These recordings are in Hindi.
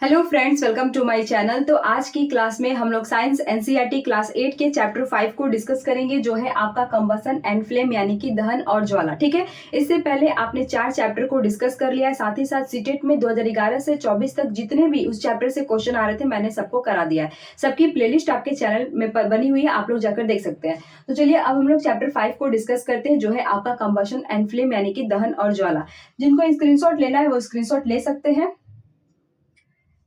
Hello friends, welcome to my channel. तो आज की क्लास में हम लोग साइंस एनसीईआरटी क्लास 8 के चैप्टर 5 को डिस्कस करेंगे, जो है आपका कंबसन एंड फ्लेम यानी कि दहन और ज्वाला। ठीक है, इससे पहले आपने 4 चैप्टर को डिस्कस कर लिया है। साथ ही साथ सीटेट में 2011 से 24 तक जितने भी उस चैप्टर से क्वेश्चन आ रहे थे मैंने सबको करा दिया है। सबकी प्लेलिस्ट आपके चैनल में बनी हुई है, आप लोग जाकर देख सकते हैं। तो चलिए अब हम लोग चैप्टर 5 को डिस्कस करते हैं, जो है आपका कंबसन एंड फ्लेम यानी कि दहन और ज्वाला। जिनको स्क्रीनशॉट लेना है वो स्क्रीनशॉट ले सकते हैं।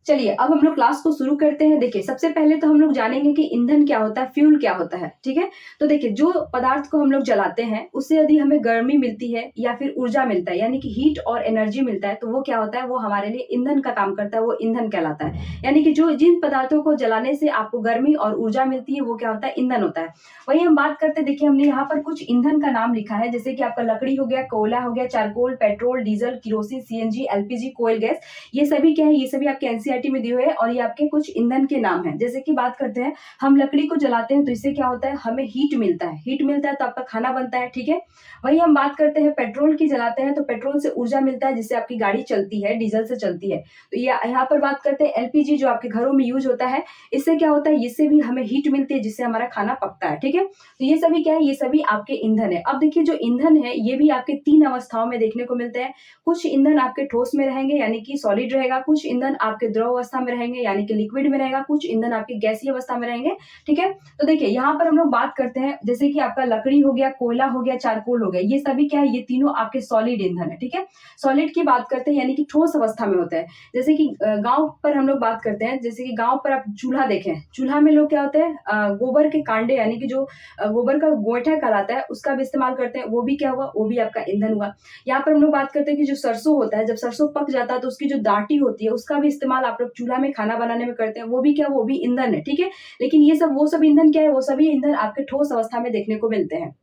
चलिए अब हम लोग क्लास को शुरू करते हैं। देखिए सबसे पहले तो हम लोग जानेंगे कि ईंधन क्या होता है, फ्यूल क्या होता है। ठीक है, तो देखिए जो पदार्थ को हम लोग जलाते हैं उससे यदि हमें गर्मी मिलती है या फिर ऊर्जा मिलता है यानी कि हीट और एनर्जी मिलता है, तो वो क्या होता है, वो हमारे लिए ईंधन का काम करता है, वो ईंधन कहलाता है। यानी कि जो जिन पदार्थों को जलाने से आपको गर्मी और ऊर्जा मिलती है वो क्या होता है, ईंधन होता है। वही हम बात करते हैं, देखिए हमने यहाँ पर कुछ ईंधन का नाम लिखा है, जैसे कि आपका लकड़ी हो गया, कोयला हो गया, charcoal, petrol, diesel, kerosene, CNG, LPG, coal gas. ये सभी क्या है, ये सभी आपके एनसीईआरटी में दिए हुए हैं और ये आपके कुछ ईंधन के नाम हैं। जैसे कि बात करते हैं, हम लकड़ी को जलाते हैं तो इससे क्या होता है, हमें हीट मिलता है, हीट मिलता है तो आपका खाना बनता है। ठीक है, वही हम बात करते हैं पेट्रोल की, जलाते हैं तो पेट्रोल से ऊर्जा मिलता है जिससे आपकी गाड़ी चलती है, डीजल से चलती है। तो ये यहाँ पर बात करते हैं एलपीजी, जो आपके घरों में यूज होता है। इससे क्या होता है, इससे भी हमें हीट मिलती है जिससे हमारा खाना पकता है। ठीक है, तो ये सभी क्या है, ये सभी आपके ईंधन है। अब देखिए जो ईंधन है ये भी आपके 3 अवस्थाओं में देखने को मिलते हैं। कुछ ईंधन आपके ठोस में रहेंगे यानी कि सॉलिड रहेगा, कुछ ईंधन आपके द्रव अवस्था में रहेंगे यानी कि लिक्विड में रहेगा, कुछ ईंधन आपकी गैसीय अवस्था में रहेंगे। ठीक है, तो देखिए यहाँ पर हम लोग बात करते हैं, जैसे कि आपका लकड़ी हो गया, कोयला हो गया, चारकोल हो गया, ये सभी क्या है, ये तीनों आपके सॉलिड ईंधन है। ठीक है, सॉलिड की बात करते हैं यानी कि ठोस अवस्था में होता है। जैसे कि गांव पर हम लोग बात करते हैं, जैसे कि गांव पर आप चूल्हा देखें, चूल्हा में लोग क्या होते हैं, गोबर के कांडे यानी कि जो गोबर का गोइठा कहलाता है उसका भी इस्तेमाल करते हैं। वो भी क्या हुआ, वो भी आपका ईंधन हुआ। यहाँ पर हम लोग बात करते हैं कि जो सरसों होता है, जब सरसों पक जाता है तो उसकी जो दाटी होती है उसका भी इस्तेमाल आप लोग चूल्हा में खाना बनाने में करते हैं। वो भी क्या, वो भी ईंधन है। ठीक है, लेकिन ये सब वो सब ईंधन क्या है, वो सभी ईंधन आपके ठोस अवस्था में देखने को मिलते हैं।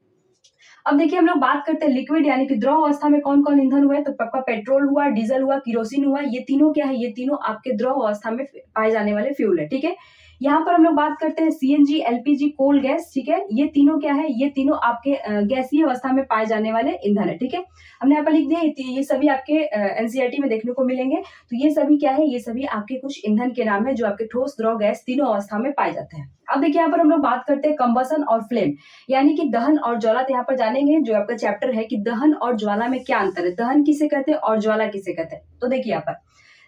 अब देखिए हम लोग बात करते हैं लिक्विड यानी कि द्रव अवस्था में कौन कौन ईंधन हुए, तो आपका पेट्रोल हुआ, डीजल हुआ, किरोसिन हुआ। ये तीनों क्या है, ये तीनों आपके द्रव अवस्था में पाए जाने वाले फ्यूल है। ठीक है, यहाँ पर हम लोग बात करते हैं सीएनजी, एलपीजी, कोल गैस। ठीक है, ये तीनों क्या है, ये तीनों आपके गैसीय अवस्था में पाए जाने वाले ईंधन है। ठीक है, हमने यहाँ पर लिख दिया, ये सभी आपके एनसीईआरटी में देखने को मिलेंगे। तो ये सभी क्या है, ये सभी आपके कुछ ईंधन के नाम है जो आपके ठोस, द्रव, गैस तीनों अवस्था में पाए जाते हैं। अब देखिए यहाँ पर हम लोग बात करते हैं कंबसन और फ्लेम यानी कि दहन और ज्वाला। तो यहाँ पर जानेंगे जो आपका चैप्टर है कि दहन और ज्वाला में क्या अंतर है, दहन किसे कहते हैं और ज्वाला किसे कहते हैं। तो देखिए यहाँ पर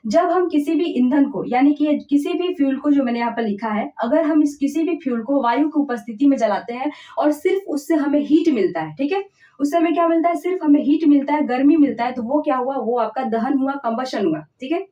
जब हम किसी भी ईंधन को यानी कि किसी भी फ्यूल को, जो मैंने यहाँ पर लिखा है, अगर हम इस किसी भी फ्यूल को वायु की उपस्थिति में जलाते हैं और सिर्फ उससे हमें हीट मिलता है, ठीक है, उससे हमें क्या मिलता है, सिर्फ हमें हीट मिलता है, गर्मी मिलता है, तो वो क्या हुआ, वो आपका दहन हुआ, कंबशन हुआ। ठीक है,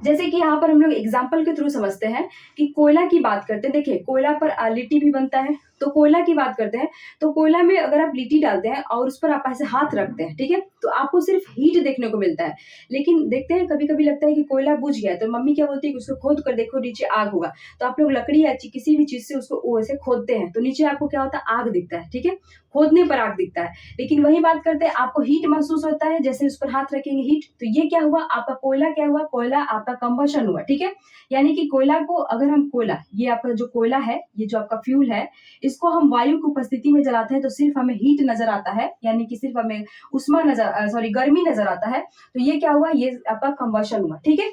जैसे कि यहाँ पर हम लोग एग्जाम्पल के थ्रू समझते हैं कि कोयला की बात करते हैं। देखिए कोयला पर लिट्टी भी बनता है, तो कोयला की बात करते हैं तो कोयला में अगर आप लिट्टी डालते हैं और उस पर आप ऐसे हाथ रखते हैं, ठीक है, तो आपको सिर्फ हीट देखने को मिलता है। लेकिन देखते हैं कभी कभी लगता है कि कोयला बुझ गया है, तो मम्मी क्या बोलती है कि उसको खोद कर देखो नीचे आग होगा। तो आप लोग लकड़ी या किसी भी चीज से उसको वैसे खोदते हैं तो नीचे आपको क्या होता है, आग दिखता है। ठीक है, खोदने पर आग दिखता है। लेकिन वही बात करते हैं, आपको हीट महसूस होता है, जैसे उस पर हाथ रखेंगे हीट, तो ये क्या हुआ, आपका कोयला क्या हुआ, कोयला आपका कंबशन हुआ। ठीक है, यानी कि कोयला को अगर हम कोयला, ये आपका जो कोयला है, ये जो आपका फ्यूल है, इसको हम वायु की उपस्थिति में जलाते हैं तो सिर्फ हमें हीट नजर आता है, यानी कि सिर्फ हमें गर्मी नजर आता है। तो ये क्या हुआ, ये आपका कंबशन हुआ। ठीक है,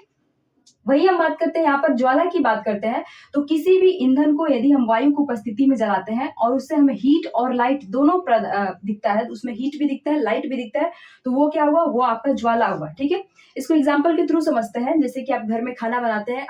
वही हम बात करते हैं, यहाँ पर ज्वाला की बात करते हैं, तो किसी भी ईंधन को यदि हम वायु की उपस्थिति में जलाते हैं और उससे हमें हीट और लाइट दोनों दिखता है, उसमें हीट भी दिखता है, लाइट भी दिखता है, तो वो क्या हुआ, वो आपका ज्वाला हुआ। ठीक है, इसको एग्जाम्पल के थ्रू समझते हैं। जैसे कि आप घर में खाना बनाते हैं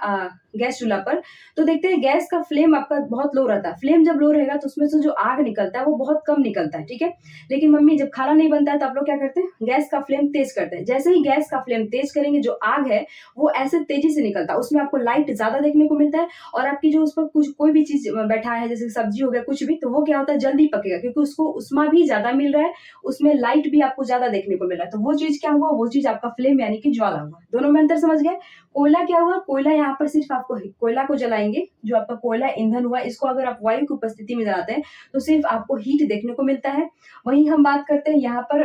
गैस चूल्हा पर, तो देखते हैं गैस का फ्लेम आपका बहुत लो रहता है। फ्लेम जब लो रहेगा तो उसमें से जो आग निकलता है वो बहुत कम निकलता है। ठीक है, लेकिन मम्मी जब खाना नहीं बनता है तो आप लोग क्या करते हैं, गैस का फ्लेम तेज करते हैं। जैसे ही गैस का फ्लेम तेज करेंगे, जो आग है वो ऐसे तेजी से निकलता है, उसमें आपको लाइट ज्यादा देखने को मिलता है और आपकी जो उस पर कुछ कोई भी चीज बैठा है, जैसे सब्जी हो गया कुछ भी, तो वो क्या होता है, जल्दी पकेगा क्योंकि उसको उष्मा भी ज्यादा मिल रहा है, उसमें लाइट भी आपको ज्यादा देखने को मिल रहा है। तो वो चीज क्या हुआ, वो चीज आपका फ्लेम यानी कि ज्वाला हुआ। दोनों में अंतर समझ गए। कोयला क्या हुआ, कोयला यहाँ पर सिर्फ आपको कोयला को जलाएंगे, जो आपका कोयला ईंधन हुआ, इसको अगर आप वायु की उपस्थिति में जलाते हैं तो सिर्फ आपको हीट देखने को मिलता है। वहीं हम बात करते हैं यहाँ पर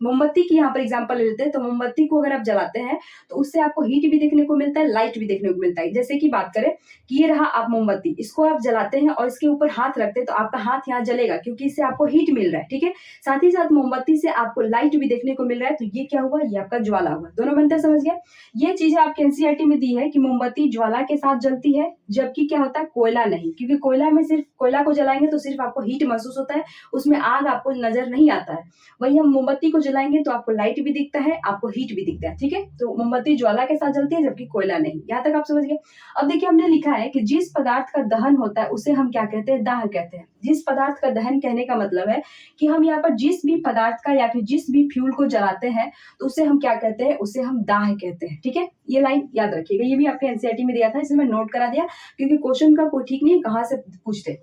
मोमबत्ती की यहाँ पर एग्जांपल ले लेते हैं, तो मोमबत्ती को अगर आप जलाते हैं तो उससे आपको हीट भी देखने को मिलता है, लाइट भी देखने को मिलता है। जैसे कि बात करें कि ये रहा आप मोमबत्ती, इसको आप जलाते हैं और इसके ऊपर हाथ रखते हैं तो आपका हाथ यहाँ जलेगा क्योंकि इससे आपको हीट मिल रहा है, ठीक है। साथ ही साथ मोमबत्ती से आपको लाइट भी देखने को मिल रहा है, तो ये क्या हुआ, ये आपका ज्वाला हुआ। दोनों बनते समझ गया। ये चीजें आपके एनसीईआरटी में दी है कि मोमबत्ती ज्वाला के साथ जलती है, जबकि क्या होता है कोयला नहीं, क्योंकि कोयला में सिर्फ कोयला को जलाएंगे तो सिर्फ आपको हीट महसूस होता है, उसमें आग आपको नजर नहीं आता है। वही हम मोमबत्ती को जलाएंगे तो आपको लाइट भी दिखता है, आपको हीट भी दिखता है, ठीक है। तो मोमबत्ती ज्वाला के साथ जलती है जबकि कोयला नहीं। यहाँ तक आप समझ गए। अब देखिए हमने लिखा है कि जिस पदार्थ का दहन होता है उसे हम क्या कहते हैं, दाह कहते हैं। जिस पदार्थ का दहन कहने का मतलब है कि हम यहाँ पर जिस भी पदार्थ का या फिर जिस भी फ्यूल को जलाते हैं तो उसे हम क्या कहते हैं, उसे हम दाह कहते हैं, ठीक है। ये लाइन याद रखिएगा, ये भी आपके एनसीईआरटी में दिया था, इसे मैं नोट करा दिया क्योंकि क्वेश्चन का कोई ठीक नहीं है कहाँ से पूछते।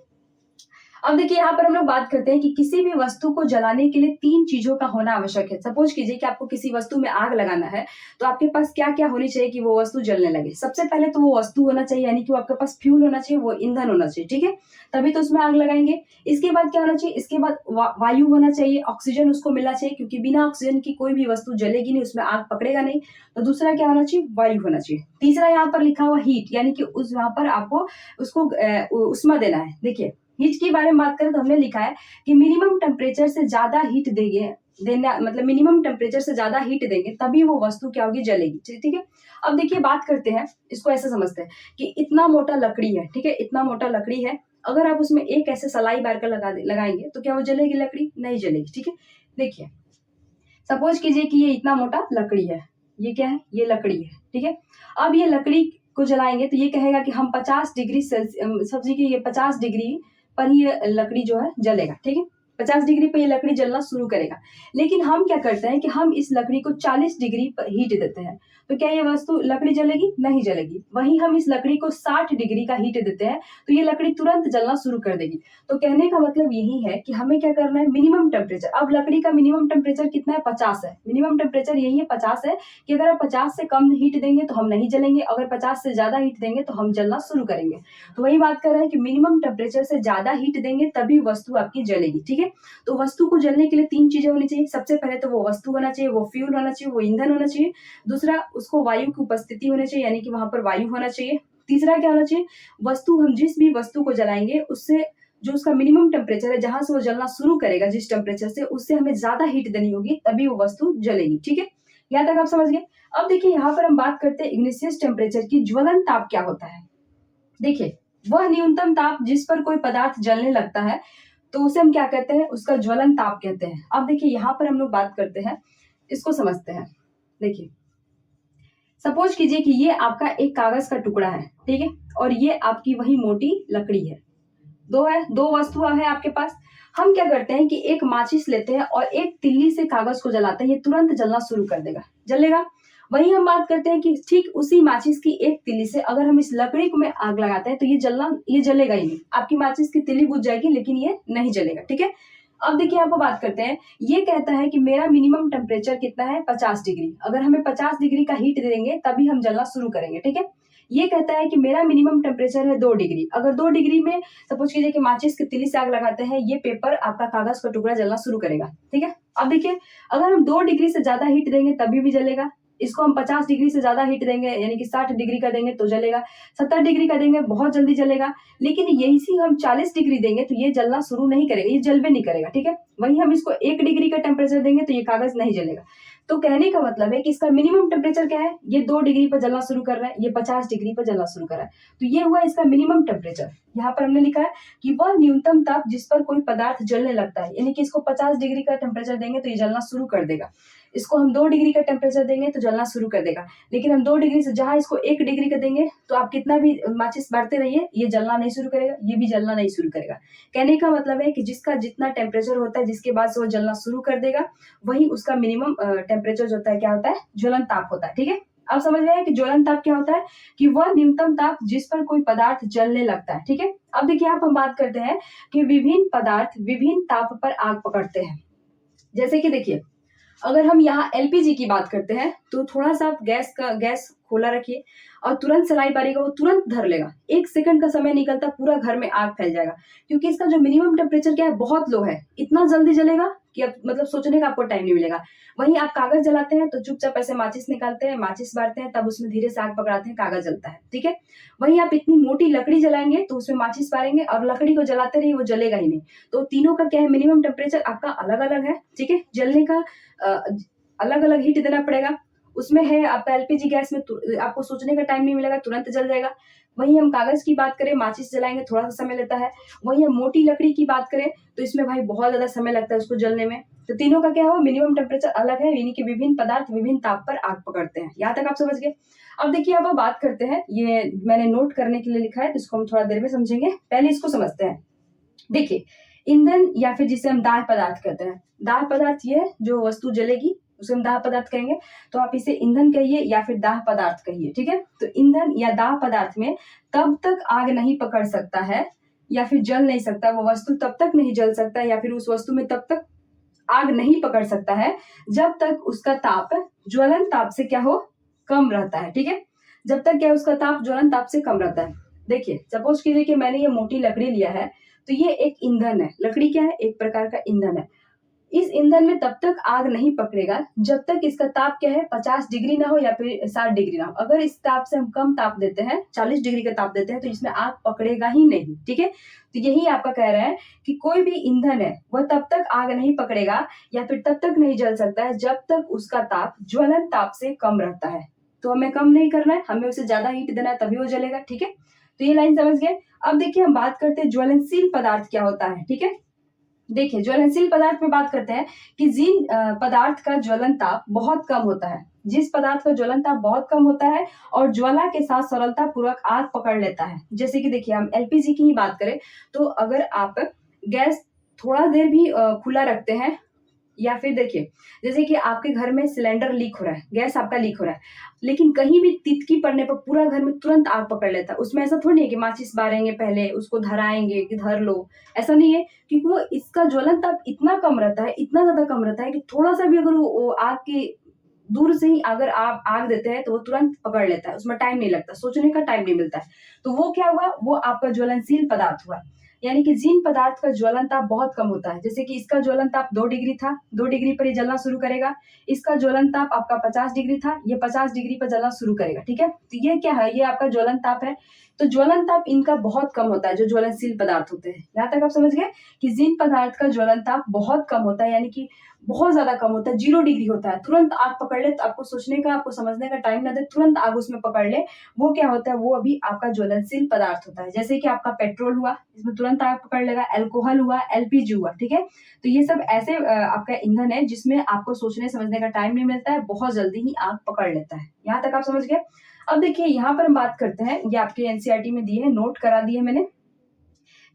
अब देखिए यहाँ पर हम लोग बात करते हैं कि किसी भी वस्तु को जलाने के लिए 3 चीजों का होना आवश्यक है। सपोज कीजिए कि आपको किसी वस्तु में आग लगाना है, तो आपके पास क्या क्या होनी चाहिए कि वो वस्तु जलने लगे। सबसे पहले तो वो वस्तु होना चाहिए, यानी कि वो आपके पास फ्यूल होना चाहिए, वो ईंधन होना चाहिए, ठीक है, तभी तो उसमें आग लगाएंगे। इसके बाद क्या होना चाहिए, इसके बाद वायु होना चाहिए, ऑक्सीजन उसको मिलना चाहिए, क्योंकि बिना ऑक्सीजन की कोई भी वस्तु जलेगी नहीं, उसमें आग पकड़ेगा नहीं। तो दूसरा क्या होना चाहिए, वायु होना चाहिए। तीसरा यहाँ पर लिखा हुआ हीट, यानी कि उस वहां पर आपको उसको उष्मा देना है। देखिए हीट के बारे में बात करें तो हमने लिखा है कि मिनिमम टेम्परेचर से ज्यादा हीट देना, मतलब मिनिमम टेम्परेचर से ज्यादा हीट देंगे तभी वो वस्तु क्या होगी, जलेगी, ठीक है। अब देखिए बात करते हैं, इसको ऐसे समझते हैं कि इतना मोटा लकड़ी है, ठीक है, इतना मोटा लकड़ी है, अगर आप उसमें एक ऐसे सलाई बार का लगाएंगे तो क्या वो जलेगी, लकड़ी नहीं जलेगी, ठीक है। देखिए सपोज कीजिए कि ये इतना मोटा लकड़ी है, ये क्या है, ये लकड़ी है, ठीक है। अब ये लकड़ी को जलाएंगे तो ये कहेगा कि हम 50 डिग्री सब्जी की ये 50 डिग्री पर ये लकड़ी जो है जलेगा, ठीक है। 50 डिग्री पर ये लकड़ी जलना शुरू करेगा। लेकिन हम क्या करते हैं कि हम इस लकड़ी को 40 डिग्री पर हीट देते हैं, तो क्या ये वस्तु लकड़ी जलेगी, नहीं जलेगी। वहीं हम इस लकड़ी को 60 डिग्री का हीट देते हैं तो ये लकड़ी तुरंत जलना शुरू कर देगी। तो कहने का मतलब यही है कि हमें क्या करना है, मिनिमम टेम्परेचर। अब लकड़ी का मिनिमम टेम्परेचर कितना है, 50 है। मिनिमम टेम्परेचर यही है, 50 है, कि अगर आप 50 से कम हीट देंगे तो हम नहीं जलेंगे, अगर 50 से ज्यादा हीट देंगे तो हम जलना शुरू करेंगे। तो वही बात कर रहे हैं कि मिनिमम टेम्परेचर से ज्यादा हीट देंगे तभी वस्तु आपकी जलेगी, ठीक है। तो वस्तु को जलने के लिए 3 चीजें होनी चाहिए। सबसे पहले तो वो वस्तु होना चाहिए, वो फ्यूल होना चाहिए, वो ईंधन होना चाहिए। दूसरा उसको वायु की उपस्थिति होनी चाहिए, यानी कि वहां पर वायु होना चाहिए। तीसरा क्या होना चाहिए, वस्तु, हम जिस भी वस्तु को जलाएंगे उससे जो उसका मिनिमम टेम्परेचर है, जहां से वो जलना शुरू करेगा, जिस टेम्परेचर से, उससे हमें ज्यादा हीट देनी होगी तभी वो वस्तु जलेगी, ठीक है। यहाँ तक आप समझ गए। अब देखिए यहाँ पर हम बात करते हैं इग्निशियस टेम्परेचर की। ज्वलन ताप क्या होता है, देखिए वह न्यूनतम ताप जिस पर कोई पदार्थ जलने लगता है तो उसे हम क्या कहते हैं, उसका ज्वलन ताप कहते हैं। अब देखिए यहाँ पर हम लोग बात करते हैं, इसको समझते हैं। देखिए सपोज कीजिए कि ये आपका एक कागज का टुकड़ा है, ठीक है, और ये आपकी वही मोटी लकड़ी है। दो वस्तु है आपके पास। हम क्या करते हैं कि एक माचिस लेते हैं और एक तिल्ली से कागज को जलाते हैं, ये तुरंत जलना शुरू कर देगा, जलेगा। वही हम बात करते हैं कि ठीक उसी माचिस की एक तिल्ली से अगर हम इस लकड़ी को में आग लगाते हैं तो ये जलेगा ही नहीं। आपकी माचिस की तिल्ली बुझ जाएगी लेकिन ये नहीं जलेगा, ठीक है। अब देखिए यहाँ पर बात करते हैं, ये कहता है कि मेरा मिनिमम टेम्परेचर कितना है, 50 डिग्री। अगर हमें 50 डिग्री का हीट देंगे तभी हम जलना शुरू करेंगे, ठीक है। ये कहता है कि मेरा मिनिमम टेम्परेचर है 2 डिग्री। अगर 2 डिग्री में सपोज कीजिए कि माचिस की तिल्ली से आग लगाते हैं, ये पेपर आपका कागज का टुकड़ा जलना शुरू करेगा, ठीक है। अब देखिए अगर हम 2 डिग्री से ज्यादा हीट देंगे तभी भी जलेगा। इसको हम 50 डिग्री से ज्यादा हीट देंगे, यानी कि 60 डिग्री का देंगे तो जलेगा। 70 डिग्री का देंगे बहुत जल्दी जलेगा। लेकिन यही हम 40 डिग्री देंगे तो ये जलना शुरू नहीं करेगा, ये जलबे नहीं करेगा, ठीक है। वही हम इसको 1 डिग्री का टेम्परेचर देंगे तो ये कागज नहीं जलेगा। तो कहने का मतलब है कि इसका मिनिमम टेम्परेचर क्या है, ये 2 डिग्री पर जलना शुरू कर रहा है, ये 50 डिग्री पर जलना शुरू कर रहा है। तो ये हुआ इसका मिनिमम टेम्परेचर। यहाँ पर हमने लिखा है कि वह न्यूनतम ताप जिस पर कोई पदार्थ जलने लगता है, यानी कि इसको 50 डिग्री का टेम्परेचर देंगे तो ये जलना शुरू कर देगा। इसको हम 2 डिग्री का टेम्परेचर देंगे तो जलना शुरू कर देगा। लेकिन हम 2 डिग्री से जहां इसको 1 डिग्री का देंगे तो आप कितना भी माचिस बढ़ते रहिए, ये जलना नहीं शुरू करेगा, ये भी जलना नहीं शुरू करेगा। कहने का मतलब है कि जिसका जितना टेम्परेचर होता है, जिसके बाद से वो जलना शुरू कर देगा, वही उसका मिनिमम टेम्परेचर जो होता है, क्या होता है, ज्वलन ताप होता है, ठीक है। अब समझ रहे हैं कि ज्वलन ताप क्या होता है, कि वह न्यूनतम ताप जिस पर कोई पदार्थ जलने लगता है, ठीक है। अब देखिए आप हम बात करते हैं कि विभिन्न पदार्थ विभिन्न ताप पर आग पकड़ते हैं। जैसे कि देखिए अगर हम यहाँ एलपीजी की बात करते हैं तो थोड़ा सा आप गैस खोला रखिए और तुरंत सलाई मारिएगा, वो तुरंत धर लेगा। 1 सेकंड का समय निकलता पूरा घर में आग फैल जाएगा, क्योंकि इसका जो मिनिमम टेम्परेचर क्या है, बहुत लो है। इतना जल्दी जलेगा कि अब मतलब सोचने का आपको टाइम नहीं मिलेगा। वहीं आप कागज जलाते हैं तो चुपचाप ऐसे माचिस निकालते हैं, माचिस बांटते हैं, तब उसमें धीरे से आग पकड़ाते हैं, कागज जलता है, ठीक है। वहीं आप इतनी मोटी लकड़ी जलाएंगे तो उसमें माचिस मारेंगे और लकड़ी को जलाते रहिए, वो जलेगा ही नहीं। तो तीनों का क्या है, मिनिमम टेम्परेचर आपका अलग अलग है, ठीक है। जलने का अलग अलग हीट देना पड़ेगा। उसमें है आपका एलपीजी गैस में आपको सोचने का टाइम नहीं मिलेगा, तुरंत जल जाएगा। वहीं हम कागज की बात करें, माचिस जलाएंगे थोड़ा सा समय लेता है। वहीं हम मोटी लकड़ी की बात करें तो इसमें भाई बहुत ज्यादा समय लगता है उसको जलने में। तो तीनों का क्या हुआ, मिनिमम टेम्परेचर अलग है, यानी कि विभिन्न पदार्थ विभिन्न ताप पर आग पकड़ते हैं। यहाँ तक आप समझ गए। अब देखिए, अब बात करते हैं, ये मैंने नोट करने के लिए लिखा है, तो इसको हम थोड़ा देर में समझेंगे। पहले इसको समझते हैं। देखिए, ईंधन या फिर जिसे हम दाह पदार्थ कहते हैं, दाह पदार्थ ये जो वस्तु जलेगी उसे हम दाह पदार्थ कहेंगे। तो आप इसे ईंधन कहिए या फिर दाह पदार्थ कहिए, ठीक है। तो ईंधन या दाह पदार्थ में तब तक आग नहीं पकड़ सकता है या फिर जल नहीं सकता, वो वस्तु तब तक नहीं जल सकता या फिर उस वस्तु में तब तक आग नहीं पकड़ सकता है जब तक उसका ताप ज्वलन ताप से क्या हो, कम रहता है, ठीक है। जब तक क्या उसका ताप ज्वलन ताप से कम रहता है। देखिए, सपोज कीजिए कि मैंने ये मोटी लकड़ी लिया है, तो ये एक ईंधन है। लकड़ी क्या है, एक प्रकार का ईंधन है। इस ईंधन में तब तक आग नहीं पकड़ेगा जब तक इसका ताप क्या है, 50 डिग्री ना हो या फिर 60 डिग्री ना हो। अगर इस ताप से हम कम ताप देते हैं, 40 डिग्री का ताप देते हैं, तो इसमें आग पकड़ेगा ही नहीं, ठीक है। तो यही आपका कह रहे हैं कि कोई भी ईंधन है वह तब तक आग नहीं पकड़ेगा या फिर तब तक नहीं जल सकता है जब तक उसका ताप ज्वलन ताप से कम रहता है। तो हमें कम नहीं करना है, हमें उसे ज्यादा हीट देना है, तभी वो जलेगा, ठीक है। तो ये लाइन समझ गए। अब देखिए, हम बात करते हैं ज्वलनशील पदार्थ क्या होता है, ठीक है। देखिए, ज्वलनशील पदार्थ में बात करते हैं कि जिन पदार्थ का ज्वलन ताप बहुत कम होता है, जिस पदार्थ का ज्वलन ताप बहुत कम होता है और ज्वाला के साथ सरलता पूर्वक आग पकड़ लेता है। जैसे कि देखिए, हम एलपीजी की ही बात करें तो अगर आप गैस थोड़ा देर भी खुला रखते हैं, या फिर देखिए, जैसे कि आपके घर में सिलेंडर लीक हो रहा है, गैस आपका लीक हो रहा है, लेकिन कहीं भी तितकी पड़ने पर पूरा घर में तुरंत आग पकड़ लेता है। उसमें ऐसा थोड़ी है कि माचिस बारेंगे पहले, उसको धराएंगे कि धर लो, ऐसा नहीं है। क्योंकि वो इसका ज्वलन ताप इतना कम रहता है, इतना ज्यादा कम रहता है कि थोड़ा सा भी अगर वो आग की दूर से ही अगर आप आग देते हैं तो वो तुरंत पकड़ लेता है, उसमें टाइम नहीं लगता, सोचने का टाइम नहीं मिलता है। तो वो क्या हुआ, वो आपका ज्वलनशील पदार्थ हुआ। यानी कि जिन पदार्थ का ज्वलन ताप बहुत कम होता है, जैसे कि इसका ज्वलन ताप 2 डिग्री था, 2 डिग्री पर ये जलना शुरू करेगा। इसका ज्वलन ताप आपका 50 डिग्री था, ये 50 डिग्री पर जलना शुरू करेगा, ठीक है। तो ये क्या है, ये आपका ज्वलन ताप है। तो ज्वलन ताप इनका बहुत कम होता है, जो ज्वलनशील पदार्थ होते हैं। यहाँ तक आप समझ गए कि जिन पदार्थ का ज्वलन ताप बहुत कम होता है, यानी कि बहुत ज्यादा कम होता है, 0 डिग्री होता है, तुरंत आग पकड़ ले, तो आपको सोचने का, आपको समझने का टाइम ना दे, तुरंत आग उसमें पकड़ ले, वो क्या होता है, वो अभी आपका ज्वलनशील पदार्थ होता है। जैसे कि आपका पेट्रोल हुआ, इसमें तुरंत आग पकड़ लेगा, अल्कोहल हुआ, एलपीजी हुआ, ठीक है। तो ये सब ऐसे आपका ईंधन है जिसमें आपको सोचने समझने का टाइम नहीं मिलता है, बहुत जल्दी ही आग पकड़ लेता है। यहाँ तक आप समझ गए। अब देखिए, यहाँ पर हम बात करते हैं, ये आपके एनसीईआरटी में दिए हैं, नोट करा दिए मैंने,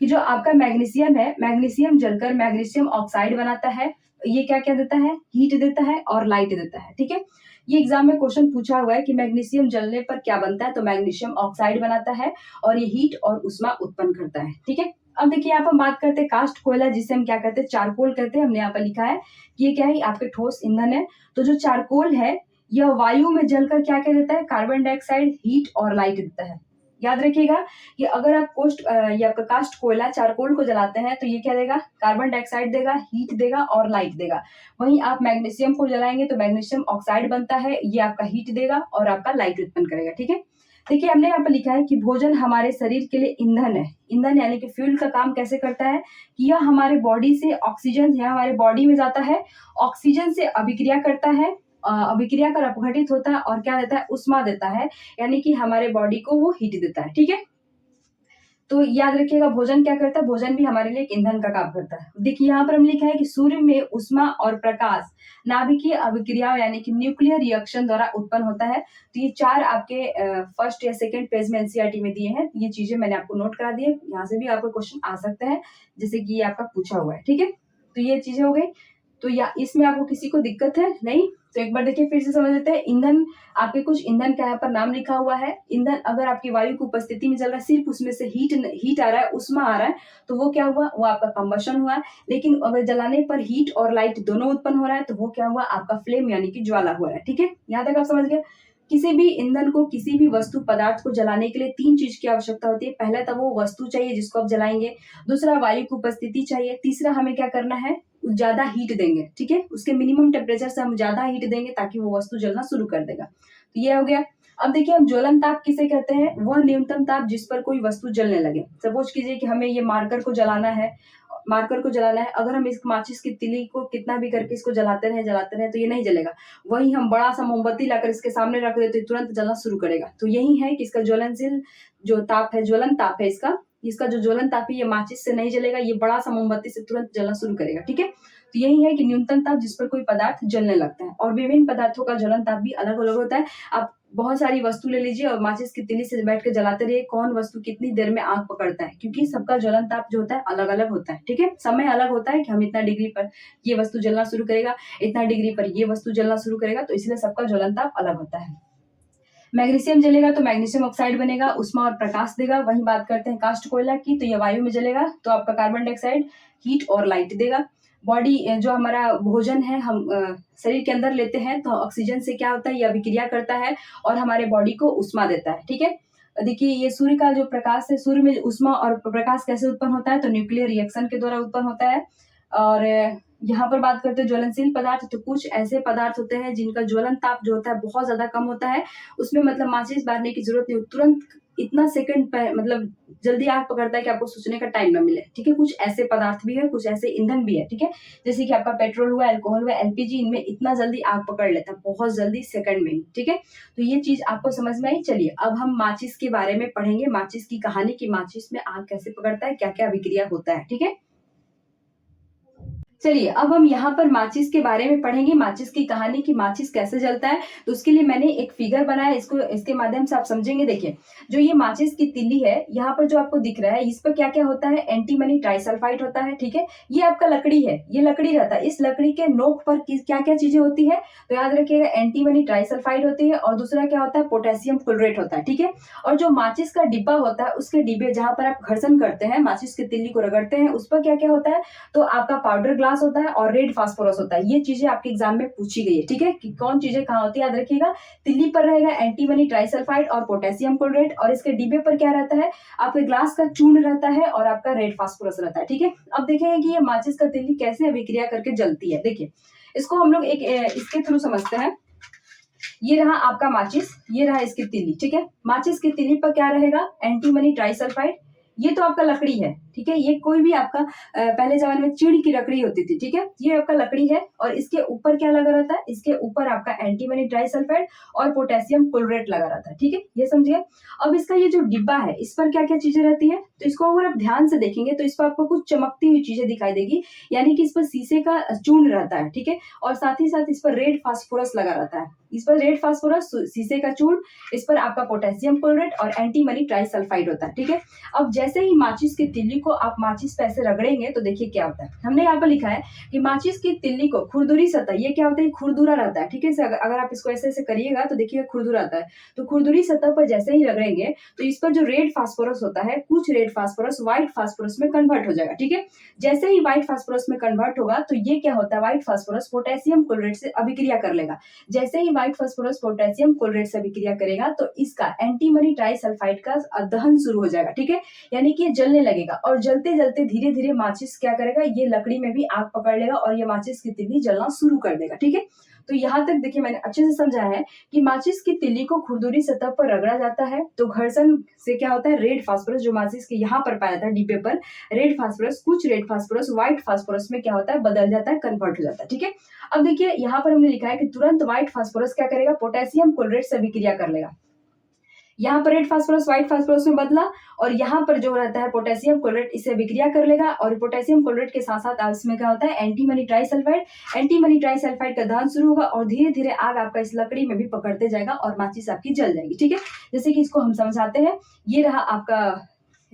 कि जो आपका मैग्नीशियम है, मैग्नीशियम जलकर मैग्नीशियम ऑक्साइड बनाता है। ये क्या क्या देता है, हीट देता है और लाइट देता है, ठीक है। ये एग्जाम में क्वेश्चन पूछा हुआ है कि मैग्नीशियम जलने पर क्या बनता है, तो मैग्नीशियम ऑक्साइड बनाता है और ये हीट और उष्मा उत्पन्न करता है, ठीक है। अब देखिए, यहाँ पर बात करते हैं कास्ट कोयला, जिसे हम क्या कहते हैं, चारकोल कहते हैं। हमने यहाँ पर लिखा है कि ये क्या है, आपके ठोस ईंधन है। तो जो चारकोल है, यह वायु में जलकर क्या क्या देता है, कार्बन डाइऑक्साइड, हीट और लाइट देता है। याद रखिएगा कि अगर आप या कास्ट कोयला चारकोल को जलाते हैं तो ये क्या देगा, कार्बन डाइऑक्साइड देगा, हीट देगा और लाइट देगा। वहीं आप मैग्नीशियम को जलाएंगे तो मैग्नीशियम ऑक्साइड बनता है, ये आपका हीट देगा और आपका लाइट उत्पन्न करेगा, ठीक है। देखिए, हमने यहाँ पर लिखा है कि भोजन हमारे शरीर के लिए ईंधन है। ईंधन यानी कि फ्यूल का काम कैसे करता है कि यह हमारे बॉडी से ऑक्सीजन, यह हमारे बॉडी में जाता है, ऑक्सीजन से अभिक्रिया करता है, अभिक्रिया कर अपघटित होता है और क्या देता है, उष्मा देता है, यानी कि हमारे बॉडी को वो हीट देता है, ठीक है। तो याद रखिएगा, भोजन क्या करता है, भोजन भी हमारे लिए एक ईंधन का काम करता है। देखिए, यहाँ पर हम लिखा है कि सूर्य में उष्मा और प्रकाश नाभिकीय अभिक्रिया यानी कि न्यूक्लियर रिएक्शन द्वारा उत्पन्न होता है। तो ये 4 आपके फर्स्ट या सेकंड पेज में एनसीईआरटी में दिए हैं। ये चीजें मैंने आपको नोट करा दी है, यहाँ से भी आपको क्वेश्चन आ सकते हैं, जैसे कि ये आपका पूछा हुआ है, ठीक है। तो ये चीजें हो गई। तो या इसमें आपको किसी को दिक्कत है नहीं, तो एक बार देखिए फिर से समझ लेते हैं। ईंधन, आपके कुछ ईंधन का यहाँ पर नाम लिखा हुआ है। ईंधन अगर आपकी वायु की उपस्थिति में चल रहा है, सिर्फ उसमें से हीट आ रहा है, उष्मा आ रहा है, तो वो क्या हुआ, वो आपका कंबशन हुआ। लेकिन अगर जलाने पर हीट और लाइट दोनों उत्पन्न हो रहा है तो वो क्या हुआ, आपका फ्लेम यानी कि ज्वाला हो रहा है, ठीक है। यहाँ तक आप समझ गए। किसी भी ईंधन को, किसी भी वस्तु पदार्थ को जलाने के लिए 3 चीज की आवश्यकता होती है। पहला तो वो वस्तु चाहिए जिसको आप जलाएंगे, दूसरा वायु की उपस्थिति चाहिए, तीसरा हमें क्या करना है, ज्यादा हीट देंगे, ठीक है, उसके मिनिमम टेम्परेचर से हम ज्यादा हीट देंगे ताकि वो वस्तु जलना शुरू कर देगा। तो ये हो गया। अब देखिए हम ज्वलन ताप किसे कहते हैं, वह न्यूनतम ताप जिस पर कोई वस्तु जलने लगे। सपोज कीजिए कि हमें ये मार्कर को जलाना है, अगर हम इस माचिस की तिली को कितना भी करके इसको जलाते रहे तो ये नहीं जलेगा। वही हम बड़ा सा मोमबत्ती लाकर इसके सामने रख दे तो तुरंत जलना शुरू करेगा। तो यही है कि इसका ज्वलनशील जो ताप है, ज्वलन ताप है इसका जो ज्वलन ताप है ये माचिस से नहीं जलेगा, ये बड़ा सा मोमबत्ती से तुरंत जलना शुरू करेगा, ठीक है। तो यही है कि न्यूनतम ताप जिस पर कोई पदार्थ जलने लगता है। और विभिन्न पदार्थों का ज्वलन ताप भी अलग अलग होता है। आप बहुत सारी वस्तु ले लीजिए और माचिस की तिली से बैठ के जलाते रहिए, कौन वस्तु कितनी देर में आग पकड़ता है, क्योंकि सबका ज्वलन ताप जो होता है अलग अलग होता है, ठीक है। समय अलग होता है कि हम इतना डिग्री पर ये वस्तु जलना शुरू करेगा, इतना डिग्री पर ये वस्तु जलना शुरू करेगा, तो इसलिए सबका ज्वलन ताप अलग होता है। मैग्नीशियम जलेगा तो मैग्नीशियम ऑक्साइड बनेगा, उष्मा और प्रकाश देगा। वही बात करते हैं कास्ट कोयला की, तो ये वायु में जलेगा तो आपका कार्बन डाइऑक्साइड हीट और लाइट देगा। बॉडी जो हमारा भोजन है हम शरीर के अंदर लेते हैं तो ऑक्सीजन से क्या होता है, ये अभिक्रिया करता है और हमारे बॉडी को उष्मा देता है, ठीक है। देखिए ये सूर्य का जो प्रकाश है, सूर्य में उष्मा और प्रकाश कैसे उत्पन्न होता है, तो न्यूक्लियर रिएक्शन के द्वारा उत्पन्न होता है। और यहाँ पर बात करते हैं ज्वलनशील पदार्थ, तो कुछ ऐसे पदार्थ होते हैं जिनका ज्वलन ताप जो होता है बहुत ज्यादा कम होता है, उसमें मतलब माचिस बारने की जरूरत नहीं, तुरंत इतना सेकंड मतलब जल्दी आग पकड़ता है कि आपको सोचने का टाइम ना मिले, ठीक है। कुछ ऐसे पदार्थ भी है, कुछ ऐसे ईंधन भी है, ठीक है। जैसे कि आपका पेट्रोल हुआ, अल्कोहल हुआ, एलपीजी, इनमें इतना जल्दी आग पकड़ लेता है, बहुत जल्दी सेकंड में ही, ठीक है। तो ये चीज आपको समझ में आई। चलिए अब हम माचिस के बारे में पढ़ेंगे, माचिस की कहानी की माचिस में आग कैसे पकड़ता है, क्या क्या अभिक्रिया होता है, ठीक है। चलिए अब हम यहाँ पर माचिस के बारे में पढ़ेंगे, माचिस की कहानी की माचिस कैसे जलता है। तो उसके लिए मैंने एक फिगर बनाया, इसके माध्यम से आप समझेंगे। देखिए जो ये माचिस की तिल्ली है, यहाँ पर जो आपको दिख रहा है, इस पर क्या क्या होता है, एंटीमनी ट्राइसल्फाइड होता है, ठीक है। ये आपका लकड़ी है, ये लकड़ी रहता है, इस लकड़ी के नोक पर क्या क्या चीजें होती है, तो याद रखिएगा एंटीमनी ट्राइसल्फाइड होती है और दूसरा क्या होता है, पोटेशियम क्लोरेट होता है, ठीक है। और जो माचिस का डिब्बा होता है, उसके डिब्बे जहां पर आप घर्षण करते हैं, माचिस की तिल्ली को रगड़ते हैं, उस पर क्या क्या होता है, तो आपका पाउडर ग्लास होता है और रेड फास्फोरस होता है। ये चीजें आपके एग्जाम में पूछी गई है, ठीक है, कि कौन चीजें कहाँ होती है, याद रखिएगा। तिल्ली पर रहेगा एंटीमनी ट्राइसल्फाइड और पोटेशियम क्लोरेट, और इसके डिब्बे पर क्या रहता है, आपके ग्लास का चूर्ण रहता है और आपका रेड फास्फोरस रहता है, ठीक है। अब देखेंगे कि ये माचिस का तिल्ली कैसे अभिक्रिया करके जलती है। देखिए इसको हम लोग एक इसके थ्रू समझते हैं। ये रहा आपका माचिस, ये रहा इसकी तिल्ली, ठीक है। माचिस की तिल्ली पर क्या रहेगा, एंटीमनी ट्राइसल्फाइड, ये तो आपका लकड़ी है, ठीक है। ये कोई भी आपका पहले जमाने में चीड़ की लकड़ी होती थी, ठीक है। ये आपका लकड़ी है और इसके ऊपर क्या लगा रहता है, इसके ऊपर आपका एंटीमनी ट्राइसल्फाइड और पोटेशियम क्लोरेट लगा रहता है, ठीक है, ये समझिए। अब इसका ये जो डिब्बा है, इस पर क्या क्या चीजें रहती है, तो इसको अगर आप ध्यान से देखेंगे तो इस पर आपको कुछ चमकती हुई चीजें दिखाई देगी, यानी कि इस पर शीशे का चूर्ण रहता है, ठीक है। और साथ ही साथ इस पर रेड फास्फोरस लगा रहता है, इस पर रेड फास्फोरस, शीशे का चूर्ण, इस पर आपका पोटेशियम क्लोरेट और एंटीमनी ट्राइसल्फाइड होता है, ठीक है। अब जैसे ही माचिस की तिल्ली को आप माचिस पे ऐसे रगड़ेंगे तो देखिए क्या होता है। हमने यहाँ पर लिखा है कि माचिस की तिल्ली को खुरदुरी सतह, ये क्या होता है, खुरदुरा रहता है, ठीक है। अगर आप इसको ऐसे ऐसे करिएगा तो देखिए खुरदुरा आता है। तो खुरदुरी सतह पर जैसे ही रगड़ेंगे तो इस पर जो रेड फास्फोरस होता है, कुछ रेड फास्फोरस व्हाइट फास्फोरस में कन्वर्ट हो जाएगा, ठीक है। जैसे ही व्हाइट फास्फोरस में कन्वर्ट होगा तो ये क्या होता है, व्हाइट फास्फोरस पोटेशियम क्लोरेट से अभिक्रिया कर लेगा। जैसे ही व्हाइट फास्फोरस पोटेशियम क्लोरेट से अभिक्रिया करेगा तो इसका एंटीमनी ट्राइसल्फाइड का दहन शुरू हो जाएगा, ठीक है, यानी कि ये जलने लगेगा। और जलते जलते धीरे धीरे माचिस क्या करेगा, ये लकड़ी में भी आग पकड़ लेगा और ये माचिस की तिल्ली जलना शुरू कर देगा, ठीक है। तो यहाँ तक देखिए मैंने अच्छे से समझाया है कि माचिस की तिल्ली को खुरदुरी सतह पर रगड़ा जाता है तो घर्षण से क्या होता है, रेड फास्फोरस जो माचिस के यहाँ पर पाया था डिब्बे पर, रेड फास्फोरस, कुछ रेड फास्फोरस व्हाइट फास्फोरस में क्या होता है, बदल जाता है, कन्वर्ट हो जाता है, ठीक है। अब देखिए यहाँ पर हमने लिखा है कि तुरंत व्हाइट फास्फोरस क्या करेगा, पोटेशियम क्लोरेट से अभिक्रिया कर लेगा। यहाँ पर रेड फास्फोरस व्हाइट फास्फोरस में बदला और यहाँ पर जो रहता है पोटेशियम क्लोरेट इसे अभिक्रिया कर लेगा और पोटेशियम क्लोरेट के साथ साथ इसमें क्या होता है, एंटीमनी ट्राइसल्फाइड, एंटीमनी ट्राइसल्फाइड का दहन शुरू होगा और धीरे धीरे आग आपका इस लकड़ी में भी पकड़ते जाएगा और माचिस आपकी जल जाएगी, ठीक है। जैसे कि इसको हम समझाते हैं, ये रहा आपका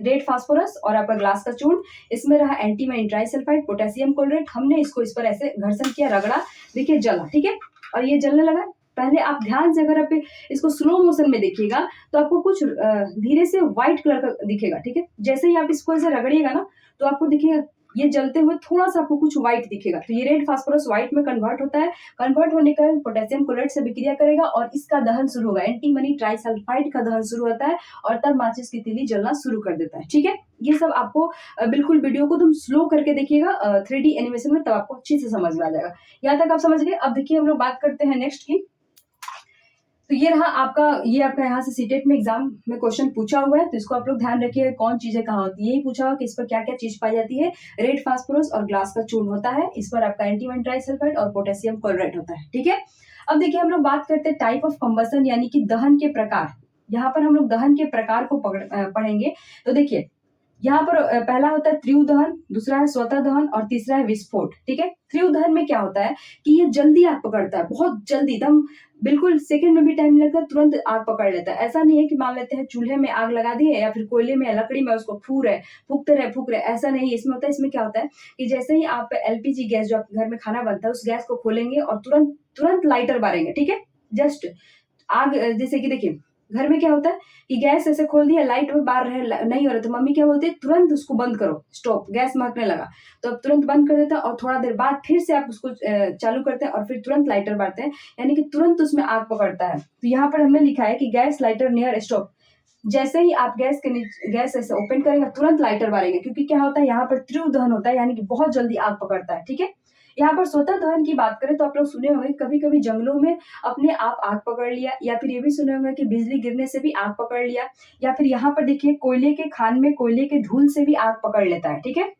रेड फास्फोरस और आपका ग्लास का चूर्ण, इसमें रहा एंटीमनी ट्राइसल्फाइड, पोटेशियम क्लोरेट, हमने इसको इस पर ऐसे घर्षण किया, रगड़ा, देखिए जला, ठीक है। और ये जलने लगा। पहले आप ध्यान से अगर आप इसको स्लो मोशन में देखिएगा तो आपको कुछ धीरे से व्हाइट कलर का दिखेगा, ठीक है। जैसे ही आप इसको ऐसे रगड़िएगा ना तो आपको दिखेगा ये जलते हुए थोड़ा सा आपको कुछ व्हाइट दिखेगा, तो ये रेड फास्फोरस व्हाइट में कन्वर्ट होता है। कन्वर्ट होने के कारण पोटेशियम क्लोराइड से विक्रिया करेगा और इसका दहन शुरू होगा, एंटीमनी ट्राइसल्फाइड का दहन शुरू होता है और तब माचिस की तीली जलना शुरू कर देता है। ठीक है, ये सब आपको बिल्कुल वीडियो को तुम स्लो करके देखिएगा 3D एनिमेशन में, तब आपको अच्छे से समझ में आ जाएगा। यहाँ तक आप समझ गए। अब देखिए हम लोग बात करते हैं नेक्स्ट की। तो ये रहा आपका, ये आपका यहाँ से सीटेट में एग्जाम में क्वेश्चन पूछा हुआ है, तो इसको आप लोग ध्यान रखिए कौन चीजें कहाँ होती है। यही पूछा हुआ कि इस पर क्या क्या चीज पाई जाती है। रेड फास्फोरस और ग्लास का चूर्ण होता है, इस पर आपका एंटीमनी ट्राइसल्फाइड और पोटेशियम क्लोराइड होता है। ठीक है, अब देखिए हम लोग बात करते हैं टाइप ऑफ कंबसन यानी कि दहन के प्रकार। यहाँ पर हम लोग दहन के प्रकार को पढ़ेंगे। तो देखिए यहाँ पर पहला होता है तीव्र दहन, दूसरा है स्वतः दहन और तीसरा है विस्फोट। ठीक है, तीव्र दहन में क्या होता है कि ये जल्दी आग पकड़ता है, बहुत जल्दी, एकदम बिल्कुल सेकंड में भी टाइम लगता है, तुरंत आग पकड़ लेता है। ऐसा नहीं है कि मान लेते हैं चूल्हे में आग लगा दी है या फिर कोयले में लकड़ी में उसको फूकते रहे, ऐसा नहीं इसमें होता है। इसमें क्या होता है कि जैसे ही आप LPG गैस जो आपके घर में खाना बनता है उस गैस को खोलेंगे और तुरंत लाइटर बारेंगे। ठीक है, जस्ट आग, जैसे कि देखिए घर में क्या होता है कि गैस ऐसे खोल दिया, लाइट में बार रहे नहीं हो रहा, तो मम्मी क्या बोलती है तुरंत उसको बंद करो, स्टॉप, गैस महकने लगा, तो अब तुरंत बंद कर देता है और थोड़ा देर बाद फिर से आप उसको चालू करते हैं और फिर तुरंत लाइटर बारते हैं, यानी कि तुरंत उसमें आग पकड़ता है। तो यहाँ पर हमने लिखा है कि गैस लाइटर नियर स्टॉप, जैसे ही आप गैस के नीचे गैस ऐसे ओपन करेंगे तुरंत लाइटर बारेंगे, क्योंकि क्या होता है यहाँ पर तीव्र दहन होता है, यानी कि बहुत जल्दी आग पकड़ता है। ठीक है, यहाँ पर स्वतः दहन की बात करें तो आप लोग सुने होंगे कभी कभी जंगलों में अपने आप आग पकड़ लिया, या फिर ये भी सुने होंगे कि बिजली गिरने से भी आग पकड़ लिया, या फिर यहाँ पर देखिए कोयले के खान में कोयले के धूल से भी आग पकड़ लेता है। ठीक है,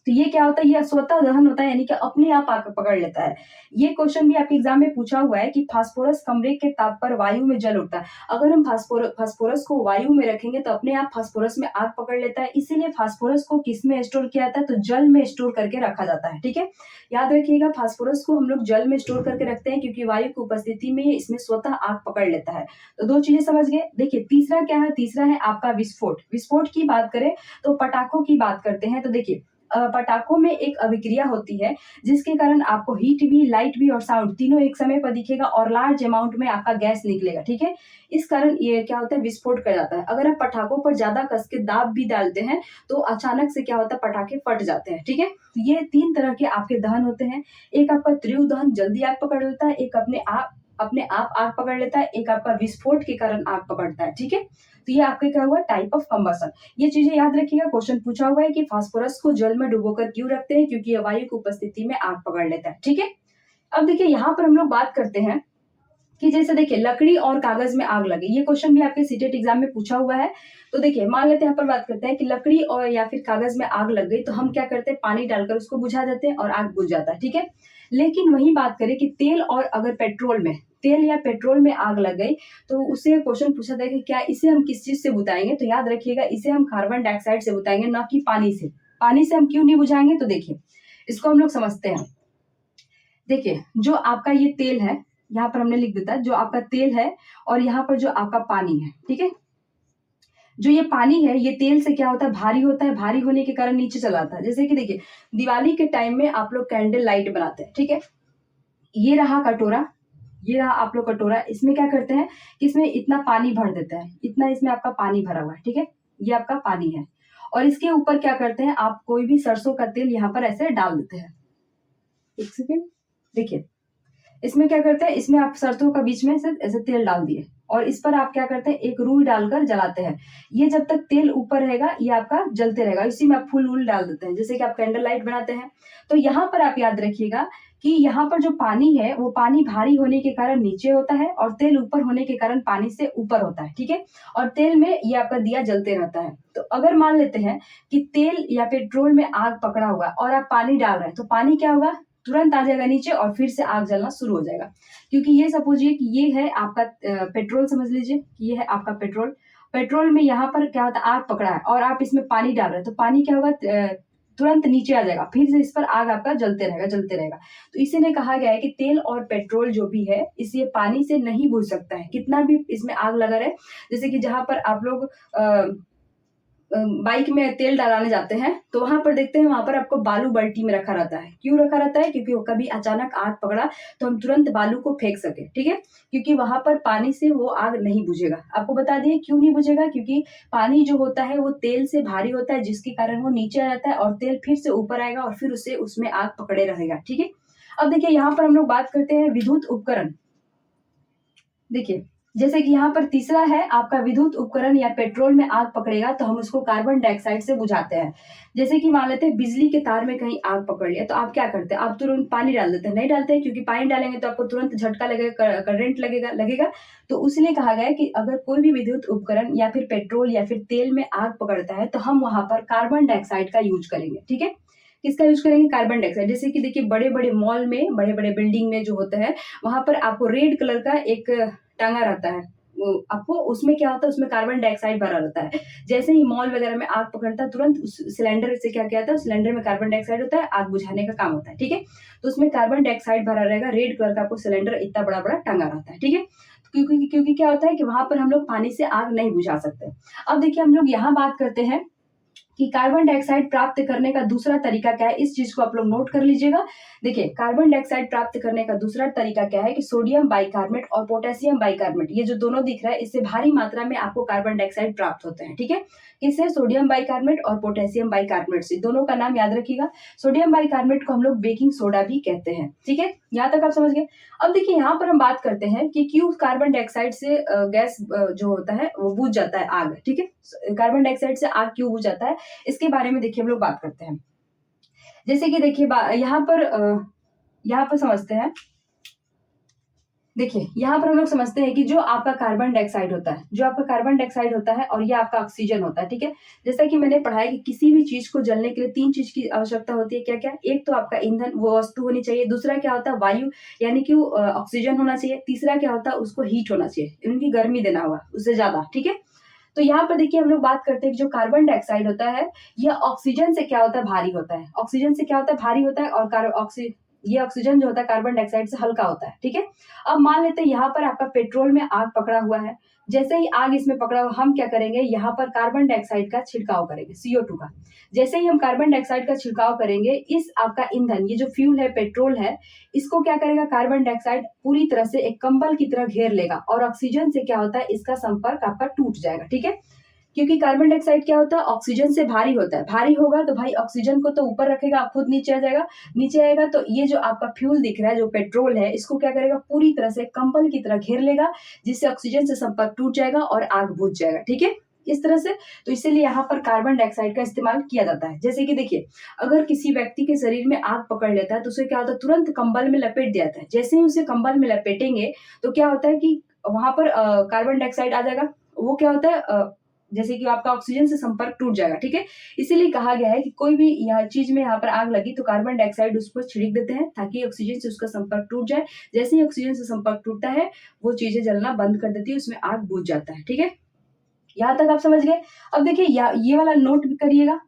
तो ये क्या होता है, ये स्वतः दहन होता है, यानी कि अपने आप आग पकड़ लेता है। ये क्वेश्चन भी आपके एग्जाम में पूछा हुआ है कि फास्फोरस कमरे के ताप पर वायु में जल उठता है। अगर हम फास्फोरस को वायु में रखेंगे तो अपने आप फास्फोरस में आग पकड़ लेता है, इसीलिए फास्फोरस को किस में स्टोर किया जाता है, तो जल में स्टोर करके रखा जाता है। ठीक है, याद रखिएगा फास्फोरस को हम लोग जल में स्टोर करके रखते हैं क्योंकि वायु की उपस्थिति में इसमें स्वतः आग पकड़ लेता है। तो दो चीजें समझ गए। देखिए तीसरा क्या है, तीसरा है आपका विस्फोट। विस्फोट की बात करें तो पटाखों की बात करते हैं। तो देखिए पटाखों में एक अभिक्रिया होती है जिसके कारण आपको हीट भी, लाइट भी और साउंड तीनों एक समय पर दिखेगा और लार्ज अमाउंट में आपका गैस निकलेगा। ठीक है, इस कारण ये क्या होता है, विस्फोट कर जाता है। अगर आप पटाखों पर ज्यादा कस के दाब भी डालते हैं तो अचानक से क्या होता है, पटाखे फट जाते हैं। ठीक है, तो ये तीन तरह के आपके दहन होते हैं। एक आपका तीव्र दहन, जल्दी आग पकड़ लेता है, एक अपने आप आग पकड़ लेता है, एक आपका विस्फोट के कारण आग पकड़ता है। ठीक है, तो ये आपके क्या हुआ, टाइप ऑफ कंबसन। ये चीजें याद रखिएगा, क्वेश्चन पूछा हुआ है कि फास्फोरस को जल में डुबोकर क्यों रखते हैं, क्योंकि यह वायु की उपस्थिति में आग पकड़ लेता है। ठीक है, अब देखिए यहाँ पर हम लोग बात करते हैं कि जैसे देखिए लकड़ी और कागज में आग लगे, ये क्वेश्चन भी आपके सीटेट एग्जाम में पूछा हुआ है। तो देखिए मान लेते हैं यहाँ पर बात करते हैं कि लकड़ी और या फिर कागज में आग लग गई, तो हम क्या करते हैं, पानी डालकर उसको बुझा देते हैं और आग बुझ जाता है। ठीक है, लेकिन वही बात करें कि तेल और अगर तेल या पेट्रोल में आग लग गई तो उससे क्वेश्चन पूछा था कि क्या इसे हम किस चीज से बुझाएंगे, तो याद रखिएगा इसे हम कार्बन डाइऑक्साइड से बुझाएंगे, ना कि पानी से। पानी से हम क्यों नहीं बुझाएंगे, तो देखिए इसको हम लोग समझते हैं। देखिए जो आपका ये तेल है, यहाँ पर हमने लिख देता है जो आपका तेल है और यहाँ पर जो आपका पानी है। ठीक है, जो ये पानी है ये तेल से क्या होता है, भारी होता है, भारी होने के कारण नीचे चला आता है। जैसे कि देखिए दिवाली के टाइम में आप लोग कैंडल लाइट बनाते हैं। ठीक है, ये रहा कटोरा, ये रहा आप लोग कटोरा, इसमें क्या करते हैं कि इसमें इतना पानी भर देते हैं, इतना इसमें आपका पानी भरा हुआ है। ठीक है, ये आपका पानी है और इसके ऊपर क्या करते हैं, आप कोई भी सरसों का तेल यहाँ पर ऐसे डाल देते हैं। एक सेकेंड, देखिए इसमें क्या करते हैं, इसमें आप सरसों का बीच में से ऐसे तेल डाल दिए और इस पर आप क्या करते हैं, एक रुई डालकर जलाते हैं। ये जब तक तेल ऊपर रहेगा ये आपका जलते रहेगा, इसी में आप फूल वूल डाल देते हैं, जैसे कि आप कैंडल लाइट बनाते हैं। तो यहाँ पर आप याद रखिएगा कि यहाँ पर जो पानी है वो पानी भारी होने के कारण नीचे होता है और तेल ऊपर होने के कारण पानी से ऊपर होता है। ठीक है, और तेल में ये आपका दिया जलते रहता है। तो अगर मान लेते हैं कि तेल या पेट्रोल में आग पकड़ा हुआ और आप पानी डाल रहे हैं तो पानी क्या होगा, तुरंत आ जाएगा नीचे और फिर से आग जलना शुरू हो जाएगा। क्योंकि ये सपोजिए कि ये है आपका पेट्रोल, समझ लीजिए कि ये है आपका पेट्रोल में यहाँ पर क्या होता है, आग पकड़ा है और आप इसमें पानी डाल रहे हैं तो पानी क्या होगा, तुरंत नीचे आ जाएगा, फिर से इस पर आग आपका जलते रहेगा। तो इसीलिए कहा गया है कि तेल और पेट्रोल जो भी है इसे पानी से नहीं बुझ सकता है, कितना भी इसमें आग लगा रहे। जैसे कि जहां पर आप लोग बाइक में तेल डालाने जाते हैं तो वहां पर देखते हैं वहां पर आपको बालू बाल्टी में रखा रहता है। क्यों रखा रहता है? क्योंकि वो कभी अचानक आग पकड़ा तो हम तुरंत बालू को फेंक सके, ठीक है। क्योंकि वहां पर पानी से वो आग नहीं बुझेगा। आपको बता दिए क्यों नहीं बुझेगा, क्योंकि पानी जो होता है वो तेल से भारी होता है, जिसके कारण वो नीचे आ जाता है और तेल फिर से ऊपर आएगा और फिर उससे उसमें आग पकड़े रहेगा, ठीक है। अब देखिए यहाँ पर हम लोग बात करते हैं विद्युत उपकरण। देखिए जैसे कि यहाँ पर तीसरा है आपका विद्युत उपकरण या पेट्रोल में आग पकड़ेगा तो हम उसको कार्बन डाइऑक्साइड से बुझाते हैं। जैसे कि मान लेते हैं बिजली के तार में कहीं आग पकड़ लिया तो आप क्या करते हैं? आप तुरंत पानी डाल देते हैं? नहीं डालते हैं, क्योंकि पानी डालेंगे तो आपको तुरंत झटका लगेगा, करंट लगेगा। तो इसलिए कहा गया है कि अगर कोई भी विद्युत उपकरण या फिर पेट्रोल या फिर तेल में आग पकड़ता है तो हम वहां पर कार्बन डाइऑक्साइड का यूज करेंगे, ठीक है। किसका यूज करेंगे? Carbon dioxide. जैसे कि देखिए बड़े बड़े मॉल में, बड़े बड़े बिल्डिंग में जो होता है वहां पर आपको रेड कलर का एक टांगा रहता है। आपको उसमें क्या होता है? उसमें कार्बन डाइऑक्साइड भरा रहता है। जैसे ही मॉल वगैरह में आग पकड़ता है तुरंत उस सिलेंडर से क्या कहता है, उस सिलेंडर में कार्बन डाइऑक्साइड होता है, आग बुझाने का काम होता है, ठीक है। तो उसमें कार्बन डाइऑक्साइड भरा रहेगा, रेड कलर का आपको सिलेंडर इतना बड़ा बड़ा टांगा रहता है, ठीक है। क्योंकि क्या होता है कि वहां पर हम लोग पानी से आग नहीं बुझा सकते। अब देखिए हम लोग यहाँ बात करते हैं कि कार्बन डाइऑक्साइड प्राप्त करने का दूसरा तरीका क्या है। इस चीज को आप लोग नोट कर लीजिएगा। देखिए कार्बन डाइऑक्साइड प्राप्त करने का दूसरा तरीका क्या है कि सोडियम बाइकार्बोनेट और पोटेशियम बाइकार्बोनेट, ये जो दोनों दिख रहा है इससे भारी मात्रा में आपको कार्बन डाइऑक्साइड प्राप्त होते हैं, ठीक है। किससे? सोडियम बाइकार्बोनेट और पोटेशियम बाइकार्बोनेट से। दोनों का नाम याद रखिएगा। सोडियम बाइकार्बोनेट को हम लोग बेकिंग सोडा भी कहते हैं, ठीक है। यहाँ तक आप समझ गए। अब देखिए यहाँ पर हम बात करते हैं कि क्यों कार्बन डाइऑक्साइड से गैस जो होता है वो बुझ जाता है, आग, ठीक है। कार्बन डाइऑक्साइड से आग क्यों बुझ जाता है इसके बारे में देखिए हम लोग बात करते हैं। जैसे कि देखिए यहाँ पर समझते हैं। देखिए यहाँ पर हम लोग समझते हैं कि जो आपका कार्बन डाइऑक्साइड होता है, जो आपका कार्बन डाइऑक्साइड होता है और ये आपका ऑक्सीजन होता है, ठीक है। जैसा कि मैंने पढ़ा है कि किसी भी चीज को जलने के लिए 3 चीज की आवश्यकता होती है। क्या क्या? एक तो आपका ईंधन, वो वस्तु होनी चाहिए। दूसरा क्या होता है? वायु, यानी कि ऑक्सीजन होना चाहिए। तीसरा क्या होता है? उसको हीट होना चाहिए, उनकी गर्मी देना होगा उससे ज्यादा, ठीक है। तो यहाँ पर देखिए हम लोग बात करते हैं कि जो कार्बन डाइऑक्साइड होता है यह ऑक्सीजन से क्या होता है? भारी होता है। ऑक्सीजन से क्या होता है? भारी होता है। और ये ऑक्सीजन जो होता है कार्बन डाइऑक्साइड से हल्का होता है, ठीक है। अब मान लेते हैं यहाँ पर आपका पेट्रोल में आग पकड़ा हुआ है। जैसे ही आग इसमें पकड़ा हुआ, हम क्या करेंगे? यहाँ पर कार्बन डाइऑक्साइड का छिड़काव करेंगे, CO2 का। जैसे ही हम कार्बन डाइऑक्साइड का छिड़काव करेंगे, इस आपका ईंधन, ये जो फ्यूल है, पेट्रोल है, इसको क्या करेगा? कार्बन डाइऑक्साइड पूरी तरह से एक कंबल की तरह घेर लेगा और ऑक्सीजन से क्या होता है? इसका संपर्क आपका टूट जाएगा, ठीक है। क्योंकि कार्बन डाइऑक्साइड क्या होता है? ऑक्सीजन से भारी होता है। भारी होगा तो भाई ऑक्सीजन को तो ऊपर रखेगा, आप खुद नीचे आ जाएगा। नीचे आएगा तो ये जो आपका फ्यूल दिख रहा है, जो पेट्रोल है, इसको क्या करेगा? पूरी तरह से कंबल की तरह घेर लेगा, जिससे ऑक्सीजन से संपर्क टूट जाएगा और आग बुझ जाएगा, ठीक है। इस तरह से तो इसीलिए यहाँ पर कार्बन डाइऑक्साइड का इस्तेमाल किया जाता है। जैसे कि देखिए अगर किसी व्यक्ति के शरीर में आग पकड़ लेता है तो उसे क्या होता है? तुरंत कंबल में लपेट दिया जाता है। जैसे ही उसे कंबल में लपेटेंगे तो क्या होता है कि वहां पर कार्बन डाइऑक्साइड आ जाएगा। वो क्या होता है? जैसे कि आपका ऑक्सीजन से संपर्क टूट जाएगा, ठीक है। इसीलिए कहा गया है कि कोई भी यह चीज में यहाँ पर आग लगी तो कार्बन डाइऑक्साइड उस पर छिड़क देते हैं ताकि ऑक्सीजन से उसका संपर्क टूट जाए। जैसे ही ऑक्सीजन से संपर्क टूटता है वो चीजें जलना बंद कर देती है, उसमें आग बुझ जाता है, ठीक है। यहाँ तक आप समझ गए। अब देखिए ये वाला नोट भी करिएगा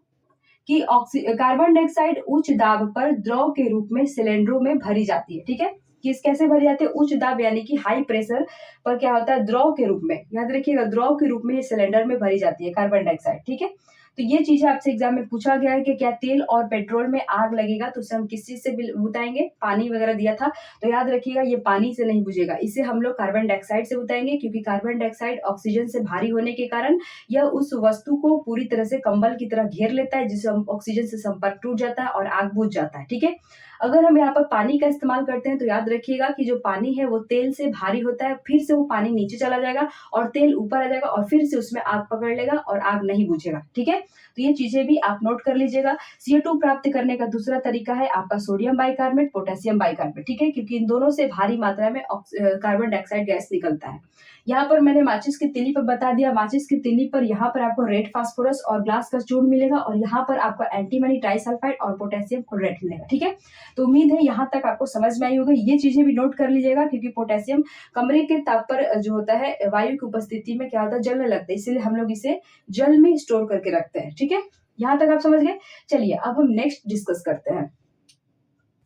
कि कार्बन डाइऑक्साइड उच्च दाब पर द्रव के रूप में सिलेंडरों में भरी जाती है, ठीक है। कैसे भरी जाती है? उच्च दाब यानी कि हाई प्रेशर पर क्या होता है? द्रव के रूप में, याद रखिएगा, द्रव के रूप में ये सिलेंडर में भरी जाती है कार्बन डाइऑक्साइड, ठीक है। तो ये चीजें आपसे एग्जाम में पूछा गया है कि क्या तेल और पेट्रोल में आग लगेगा तो उसे हम किस चीज से बुताएंगे? पानी वगैरह दिया था तो याद रखिएगा ये पानी से नहीं बुझेगा, इसे हम लोग कार्बन डाइऑक्साइड से बुताएंगे, क्योंकि कार्बन डाइऑक्साइड ऑक्सीजन से भारी होने के कारण यह उस वस्तु को पूरी तरह से कंबल की तरह घेर लेता है, जिससे ऑक्सीजन से संपर्क टूट जाता है और आग बुझ जाता है, ठीक है। अगर हम यहाँ पर पानी का इस्तेमाल करते हैं तो याद रखिएगा कि जो पानी है वो तेल से भारी होता है, फिर से वो पानी नीचे चला जाएगा और तेल ऊपर आ जाएगा और फिर से उसमें आग पकड़ लेगा और आग नहीं बुझेगा, ठीक है। तो ये चीजें भी आप नोट कर लीजिएगा। CO2 प्राप्त करने का दूसरा तरीका है आपका सोडियम बाइकार्बोनेट, पोटेशियम बाइकार्बोनेट, ठीक है, क्योंकि इन दोनों से भारी मात्रा में कार्बन डाइऑक्साइड गैस निकलता है। यहाँ पर मैंने माचिस की तीली पर बता दिया। माचिस की तीली पर यहाँ पर आपको रेड फास्फोरस और ग्लास का चूर्ण मिलेगा और यहाँ पर आपको एंटीमनी ट्राइसल्फाइड और पोटेशियम क्लोराइड मिलेगा, ठीक है। तो उम्मीद है यहाँ तक आपको समझ में आई होगी। ये चीजें भी नोट कर लीजिएगा, क्योंकि पोटेशियम कमरे के ताप पर जो होता है वायु की उपस्थिति में क्या होता है? जलने लगता है, इसलिए हम लोग इसे जल में स्टोर करके रखते हैं, ठीक है। यहाँ तक आप समझ गए। चलिए अब हम नेक्स्ट डिस्कस करते हैं।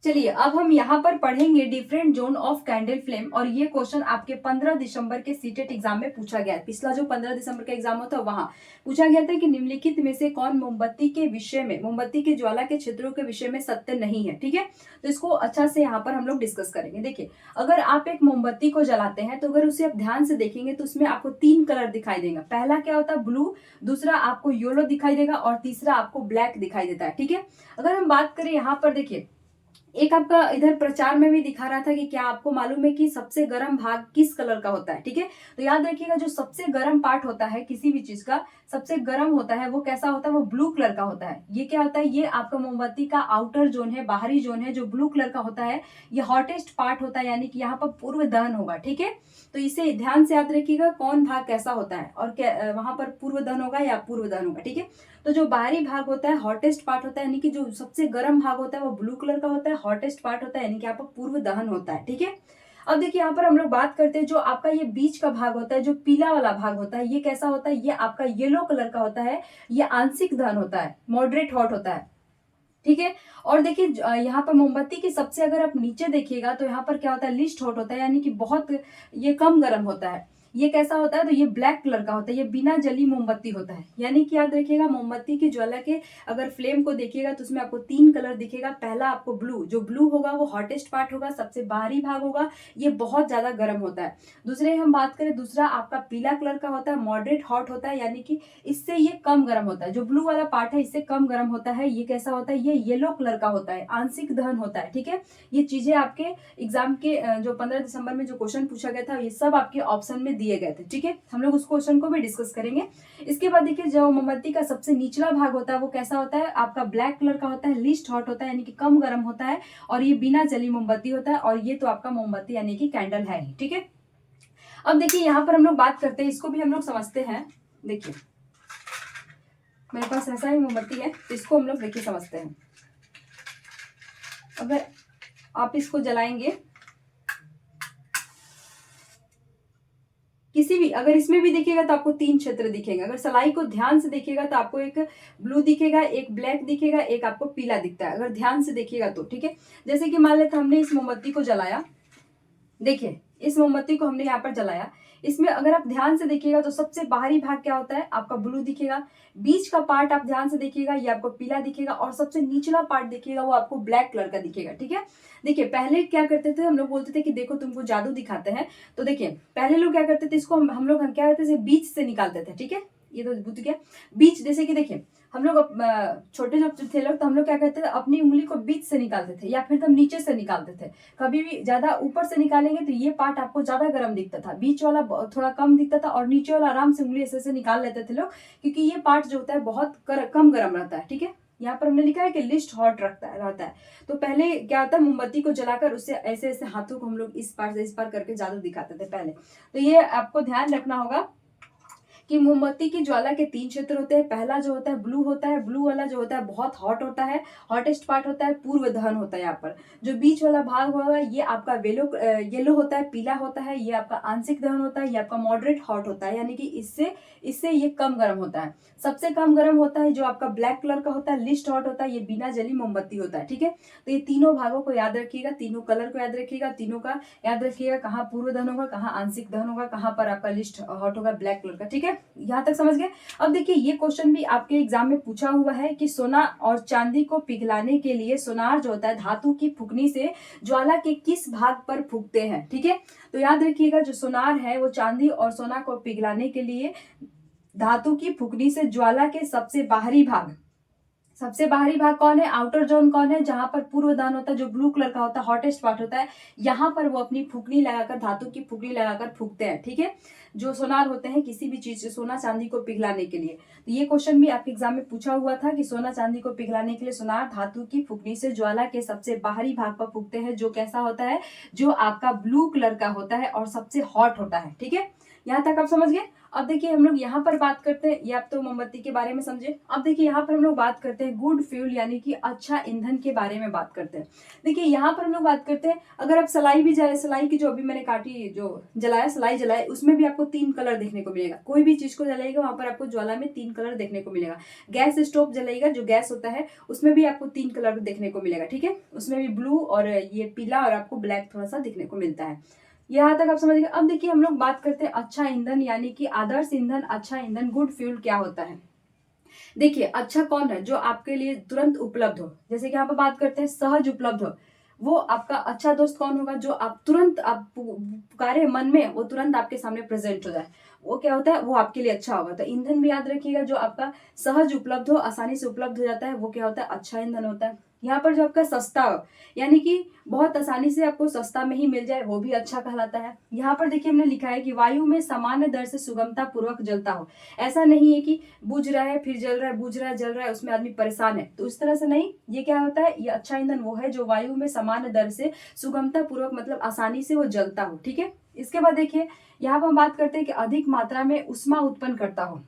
चलिए अब हम यहाँ पर पढ़ेंगे different zone of candle flame, और ये क्वेश्चन आपके 15 दिसंबर के सीटेट एग्जाम में पूछा गया है। पिछला जो 15 दिसंबर का एग्जाम होता है वहां पूछा गया था कि निम्नलिखित में से कौन मोमबत्ती के विषय में, मोमबत्ती के ज्वाला के क्षेत्रों के विषय में सत्य नहीं है। ठीक है, तो इसको अच्छा से यहाँ पर हम लोग डिस्कस करेंगे। देखिए, अगर आप एक मोमबत्ती को जलाते हैं तो अगर उसे आप ध्यान से देखेंगे तो उसमें आपको 3 कलर दिखाई देगा। पहला क्या होता है, ब्लू, दूसरा आपको येलो दिखाई देगा, और तीसरा आपको ब्लैक दिखाई देता है। ठीक है, अगर हम बात करें यहाँ पर, देखिए एक आपका इधर प्रचार में भी दिखा रहा था कि क्या आपको मालूम है कि सबसे गर्म भाग किस कलर का होता है। ठीक है, तो याद रखिएगा जो सबसे गर्म पार्ट होता है किसी भी चीज का, सबसे गर्म होता है वो कैसा होता है, वो ब्लू कलर का होता है। ये क्या होता है, ये आपका मोमबत्ती का आउटर जोन है, बाहरी जोन है, जो ब्लू कलर का होता है, ये हॉटेस्ट पार्ट होता है, यानी कि यहाँ पर पूर्व दहन होगा। ठीक है, तो इसे ध्यान से याद रखिएगा कौन भाग कैसा होता है, और वहां पर पूर्व दहन होगा या पूर्व दहन होगा। ठीक है, तो जो बाहरी भाग होता है हॉटेस्ट पार्ट होता है, यानी कि जो सबसे गर्म भाग होता है वो ब्लू कलर का होता है, हॉटेस्ट पार्ट होता है यानी कि यहाँ पर पूर्व दहन होता है। ठीक है, अब देखिए यहाँ पर हम लोग बात करते हैं जो आपका ये बीच का भाग होता है, जो पीला वाला भाग होता है, ये कैसा होता है, ये आपका येलो कलर का होता है, ये आंशिक दहन होता है, मॉडरेट हॉट होता है। ठीक है, और देखिए यहाँ पर मोमबत्ती की सबसे अगर आप नीचे देखिएगा तो यहाँ पर क्या होता है, लिस्ट हॉट होता है, यानी कि बहुत ये कम गर्म होता है। ये कैसा होता है, तो ये ब्लैक कलर का होता है, ये बिना जली मोमबत्ती होता है। यानी कि याद रखिएगा मोमबत्ती की ज्वाला के अगर फ्लेम को देखिएगा तो उसमें आपको 3 कलर दिखेगा। पहला आपको ब्लू, जो ब्लू होगा वो हॉटेस्ट पार्ट होगा, सबसे बाहरी भाग होगा, ये बहुत ज्यादा गर्म होता है। दूसरे हम बात करें, दूसरा आपका पीला कलर का होता है, मॉडरेट हॉट होता है, यानी कि इससे ये कम गर्म होता है। जो ब्लू वाला पार्ट है इससे कम गर्म होता है। ये कैसा होता है, ये येलो कलर का होता है, आंशिक दहन होता है। ठीक है, ये चीजें आपके एग्जाम के जो 15 दिसंबर में जो क्वेश्चन पूछा गया था ये सब आपके ऑप्शन में दिए गए थे। ठीक है, हम लोग उस क्वेश्चन को भी डिस्कस करेंगे। इसके बाद देखिए जो मोमबत्ती का सबसे निचला भाग होता है वो कैसा होता है, आपका ब्लैक कलर का होता है, लीस्ट हॉट होता है, यानी कि कम गर्म होता है, और ये बिना जली मोमबत्ती होता है, और ये तो आपका मोमबत्ती यानी कि कैंडल है ही। ठीक है, अब देखिए यहाँ पर हम लोग बात करते हैं, इसको भी हम लोग समझते हैं। देखिए मेरे पास ऐसा ही मोमबत्ती है, इसको हम लोग देखिए समझते हैं। अगर आप इसको जलाएंगे किसी भी, अगर इसमें भी देखिएगा तो आपको 3 क्षेत्र दिखेंगे। अगर सलाई को ध्यान से देखिएगा तो आपको एक ब्लू दिखेगा, एक ब्लैक दिखेगा, एक आपको पीला दिखता है, अगर ध्यान से देखिएगा तो। ठीक है, जैसे कि मान लेते हमने इस मोमबत्ती को जलाया, देखिए इस मोमबत्ती को हमने यहाँ पर जलाया, इसमें अगर आप ध्यान से देखिएगा तो सबसे बाहरी भाग क्या होता है, आपका ब्लू दिखेगा, बीच का पार्ट आप ध्यान से देखिएगा ये आपको पीला दिखेगा, और सबसे निचला पार्ट देखिएगा वो आपको ब्लैक कलर का दिखेगा। ठीक है, देखिए पहले क्या करते थे, हम लोग बोलते थे कि देखो तुमको जादू दिखाते हैं, तो देखिए पहले लोग क्या करते थे, इसको हम लोग क्या करते थे, बीच से निकालते थे। ठीक है, ये तो बुद्ध गया बीच, जैसे कि देखिए हम लोग छोटे जब थे लोग तो हम लोग क्या करते थे, अपनी उंगली को बीच से निकालते थे, या फिर हम नीचे से निकालते थे। कभी भी ज्यादा ऊपर से निकालेंगे तो ये पार्ट आपको ज्यादा गर्म दिखता था, बीच वाला थोड़ा कम दिखता था, और नीचे वाला आराम से उंगली ऐसे निकाल लेते थे लोग, क्योंकि ये पार्ट जो होता है बहुत कम गर्म रहता है। ठीक है, यहाँ पर हमने लिखा है कि लिस्ट हॉट रहता है। तो पहले क्या होता है, मोमबत्ती को जलाकर उससे ऐसे ऐसे हाथों को हम लोग इस पार से इस पार करके जादू दिखाते थे पहले। तो ये आपको ध्यान रखना होगा कि मोमबत्ती की ज्वाला के 3 क्षेत्र होते हैं। पहला जो होता है ब्लू होता है, ब्लू वाला जो होता है बहुत हॉट होता है, हॉटेस्ट पार्ट होता है, पूर्व दहन होता है। यहाँ पर जो बीच वाला भाग होगा ये आपका येलो होता है, पीला होता है, ये आपका आंशिक दहन होता है, ये आपका मॉडरेट हॉट होता है, यानी कि इससे इससे ये कम गर्म होता है। सबसे कम गर्म होता है जो आपका ब्लैक कलर का होता है, लिस्ट हॉट होता है, ये बिना जली मोमबत्ती होता है। ठीक है, तो ये तीनों भागों को याद रखिएगा, तीनों कलर को याद रखिएगा, तीनों का याद रखिएगा, कहाँ पूर्व दहन होगा, कहाँ आंशिक दहन होगा, कहाँ पर आपका लिस्ट हॉट होगा ब्लैक कलर का। ठीक है, यहाँ तक समझ गए। अब देखिए ये क्वेश्चन भी आपके एग्जाम में पूछा हुआ है कि सोना और चांदी को पिघलाने के लिए सोनार जो होता है धातु की फुकनी से ज्वाला के किस भाग पर फूकते हैं। ठीक है, तो याद रखिएगा जो सोनार है वो चांदी और सोना को पिघलाने के लिए धातु की फुकनी से ज्वाला के सबसे बाहरी भाग, सबसे बाहरी भाग कौन है, आउटर जोन कौन है, जहां पर पूर्व दहन होता है, जो ब्लू कलर का होता है, हॉटेस्ट पार्ट होता है, यहाँ पर वो अपनी फुकनी लगाकर, धातु की फुकनी लगाकर फूकते हैं। ठीक है, जो सोनार होते हैं किसी भी चीज से सोना चांदी को पिघलाने के लिए। तो ये क्वेश्चन भी आपके एग्जाम में पूछा हुआ था कि सोना चांदी को पिघलाने के लिए सोनार धातु की फुकनी से ज्वाला के सबसे बाहरी भाग पर फूकते हैं, जो कैसा होता है, जो आपका ब्लू कलर का होता है और सबसे हॉट होता है। ठीक है, यहाँ तक आप समझ गए। अब देखिए हम लोग यहाँ पर बात करते हैं, ये आप तो मोमबत्ती के बारे में समझे। अब देखिए यहाँ पर हम लोग बात करते हैं गुड फ्यूल यानी कि अच्छा ईंधन के बारे में बात करते हैं। देखिए यहाँ पर हम लोग बात करते हैं, अगर आप सलाई भी जलाए, सलाई की जो अभी मैंने काटी जो जलाया, सलाई जलाए, उसमें भी आपको 3 कलर देखने को मिलेगा। कोई भी चीज को जलाएगा वहां पर आपको ज्वाला में 3 कलर देखने को मिलेगा। गैस स्टोव जलाएगा, जो गैस होता है उसमें भी आपको 3 कलर देखने को मिलेगा, ठीक है। उसमें भी ब्लू और ये पीला और आपको ब्लैक थोड़ा सा देखने को मिलता है। यहाँ तक आप समझ गए। अब देखिए हम लोग बात करते हैं अच्छा ईंधन यानी कि आदर्श ईंधन, अच्छा ईंधन, गुड फ्यूल क्या होता है। देखिए अच्छा कौन है, जो आपके लिए तुरंत उपलब्ध हो, जैसे कि यहाँ पर बात करते हैं सहज उपलब्ध हो। वो आपका अच्छा दोस्त कौन होगा, जो आप तुरंत आप पुकारे मन में वो तुरंत आपके सामने प्रेजेंट हो जाए, वो क्या होता है, वो आपके लिए अच्छा होगा। तो ईंधन भी याद रखिएगा, जो आपका सहज उपलब्ध हो, आसानी से उपलब्ध हो जाता है, वो क्या होता है, अच्छा ईंधन होता है। यहाँ पर जो आपका सस्ता हो यानी कि बहुत आसानी से आपको सस्ता में ही मिल जाए, वो भी अच्छा कहलाता है। यहाँ पर देखिए हमने लिखा है कि वायु में सामान्य दर से सुगमता पूर्वक जलता हो। ऐसा नहीं है कि बुझ रहा है फिर जल रहा है, बुझ रहा है जल रहा है, उसमें आदमी परेशान है, तो इस तरह से नहीं। ये क्या होता है, ये अच्छा ईंधन वो है जो वायु में सामान्य दर से सुगमता पूर्वक मतलब आसानी से वो जलता हो, ठीक है। इसके बाद देखिए यहाँ पर हम बात करते हैं कि अधिक मात्रा में उष्मा उत्पन्न करता हो,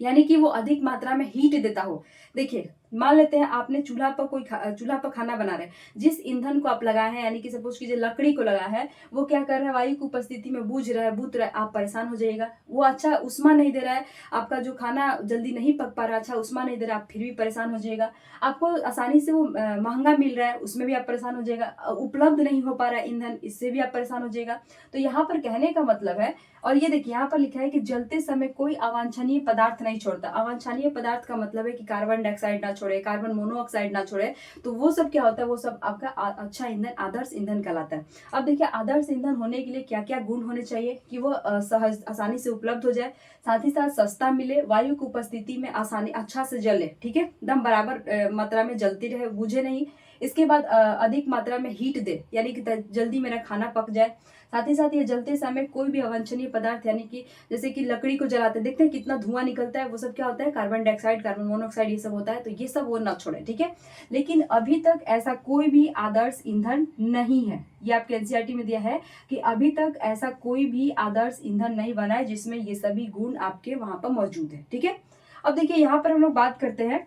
यानी कि वो अधिक मात्रा में हीट देता हो। देखिए मान लेते हैं आपने चूल्हा पर चूल्हा पर खाना बना रहे हैं, जिस ईंधन को आप लगाए हैं यानी कि सपोज कीजिए लकड़ी को लगाया है, वो क्या कर रहा है, वायु की उपस्थिति में बुझ रहा है, बुझ रहा है, आप परेशान हो जाइएगा। वो अच्छा उष्मा नहीं दे रहा है, आपका जो खाना जल्दी नहीं पक पा रहा, अच्छा उष्मा नहीं दे रहा, आप फिर भी परेशान हो जाइएगा। आपको आसानी से वो महंगा मिल रहा है, उसमें भी आप परेशान हो जाएगा। उपलब्ध नहीं हो पा रहा है ईंधन, इससे भी आप परेशान हो जाएगा। तो यहाँ पर कहने का मतलब है, और ये देखिए यहाँ पर लिखा है कि जलते समय कोई अवांछनीय पदार्थ नहीं छोड़ता। अवांछनीय पदार्थ का मतलब है कि कार्बन डाइऑक्साइड ना छोड़े, कार्बन मोनोऑक्साइड ना छोड़े, तो वो सब क्या होता है, वो सब आपका अच्छा ईंधन, आदर्श ईंधन कहलाता है। अब देखिए आदर्श ईंधन होने के लिए क्या क्या गुण होने चाहिए, कि वो सहज आसानी से उपलब्ध हो जाए, साथ ही साथ सस्ता मिले, वायु की उपस्थिति में आसानी अच्छा से जले, ठीक है, दम बराबर मात्रा में जलती रहे, बुझे नहीं। इसके बाद अधिक मात्रा में हीट दे, यानी कि जल्दी मेरा खाना पक जाए। साथ ही साथ ये जलते समय कोई भी अवांछनीय पदार्थ, यानी कि जैसे कि लकड़ी को जलाते देखते हैं कितना धुआं निकलता है, वो सब क्या होता है, कार्बन डाइऑक्साइड, कार्बन मोनोऑक्साइड, ये सब होता है, तो ये सब वो ना छोड़े, ठीक है। लेकिन अभी तक ऐसा कोई भी आदर्श ईंधन नहीं है, ये आपके एनसीईआरटी में दिया है कि अभी तक ऐसा कोई भी आदर्श ईंधन नहीं बना है जिसमें ये सभी गुण आपके वहां पर मौजूद है, ठीक है। अब देखिए यहाँ पर हम लोग बात करते हैं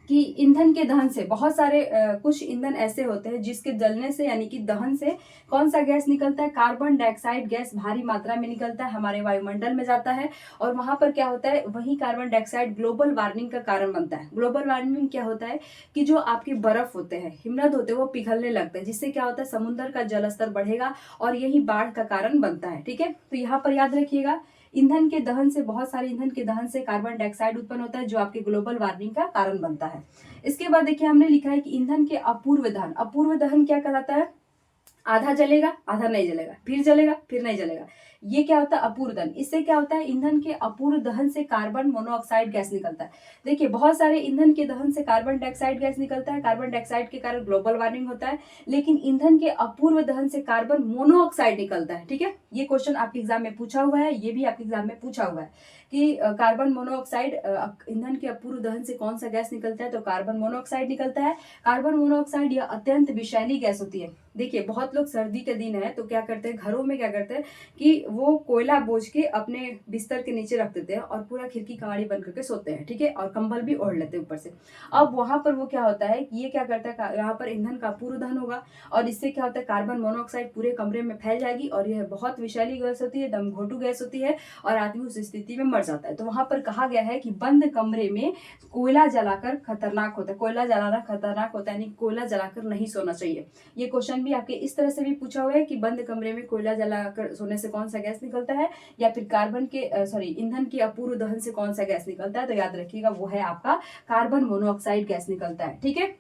कि ईंधन के दहन से बहुत सारे कुछ ईंधन ऐसे होते हैं जिसके जलने से यानी कि दहन से कौन सा गैस निकलता है, कार्बन डाइऑक्साइड गैस भारी मात्रा में निकलता है, हमारे वायुमंडल में जाता है, और वहां पर क्या होता है, वही कार्बन डाइऑक्साइड ग्लोबल वार्मिंग का कारण बनता है। ग्लोबल वार्मिंग क्या होता है कि जो आपके बर्फ होते हैं, हिमनद होते हैं, वो पिघलने लगते हैं, जिससे क्या होता है, समुद्र का जलस्तर बढ़ेगा और यही बाढ़ का कारण बनता है, ठीक है। तो यहाँ पर याद रखिएगा, ईंधन के दहन से, बहुत सारे ईंधन के दहन से कार्बन डाइऑक्साइड उत्पन्न होता है, जो आपके ग्लोबल वार्मिंग का कारण बनता है। इसके बाद देखिए हमने लिखा है कि ईंधन के अपूर्व दहन, अपूर्व दहन क्या कहलाता है, आधा जलेगा आधा नहीं जलेगा, फिर जलेगा फिर नहीं जलेगा, ये क्या होता है, अपूर्व दहन। इससे क्या होता है, ईंधन के अपूर्व दहन से कार्बन मोनोऑक्साइड गैस निकलता है। देखिए बहुत सारे ईंधन के दहन से कार्बन डाइऑक्साइड गैस निकलता है, कार्बन डाइऑक्साइड के कारण ग्लोबल वार्मिंग होता है, लेकिन ईंधन के अपूर्व दहन से कार्बन मोनोऑक्साइड निकलता है, ठीक है। ये क्वेश्चन आपके एग्जाम में पूछा हुआ है, ये भी आपके एग्जाम में पूछा हुआ है कि कार्बन मोनोऑक्साइड, ईंधन के अपूर्व दहन से कौन सा गैस निकलता है, तो कार्बन मोनोऑक्साइड निकलता है। कार्बन मोनोऑक्साइड यह अत्यंत विषैली गैस होती है। देखिए बहुत लोग सर्दी के दिन है तो क्या करते हैं, घरों में क्या करते हैं कि वो कोयला बोझ के अपने बिस्तर के नीचे रख देते हैं और पूरा खिड़की कबाड़ी बंद करके सोते हैं, ठीक है, और कंबल भी ओढ़ लेते हैं ऊपर से। अब वहां पर वो क्या होता है कि ये क्या करता है, यहाँ पर ईंधन का अपूर्व दहन होगा और इससे क्या होता है, कार्बन मोनोऑक्साइड पूरे कमरे में फैल जाएगी और यह बहुत विषैली गैस होती है, दम घोटू गैस होती है और आदमी उस स्थिति में मर जाता है। तो वहां पर कहा गया है कि बंद कमरे में कोयला जलाकर खतरनाक होता है, कोयला जलाना खतरनाक होता है, यानी कोयला जलाकर नहीं सोना चाहिए। ये क्वेश्चन भी आपके इस तरह से भी पूछा हुआ है कि बंद कमरे में कोयला जलाकर सोने से कौन सा गैस निकलता है, या फिर कार्बन के ईंधन के अपूर्व दहन से कौन सा गैस निकलता है, तो याद रखिएगा वो है आपका कार्बन मोनोऑक्साइड गैस निकलता है, ठीक है।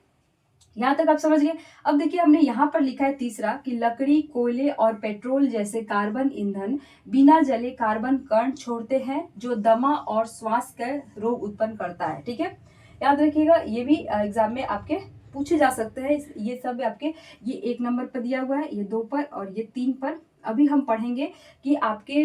यहाँ तक आप समझ गए। अब देखिए हमने यहाँ पर लिखा है तीसरा कि लकड़ी, कोयले और पेट्रोल जैसे कार्बन ईंधन बिना जले कार्बन कण छोड़ते हैं जो दमा और श्वास का रोग उत्पन्न करता है, ठीक है। याद रखिएगा, ये भी एग्जाम में आपके पूछे जा सकते हैं। ये सब आपके, ये 1 नंबर पर दिया हुआ है, ये 2 पर और ये 3 पर अभी हम पढ़ेंगे कि आपके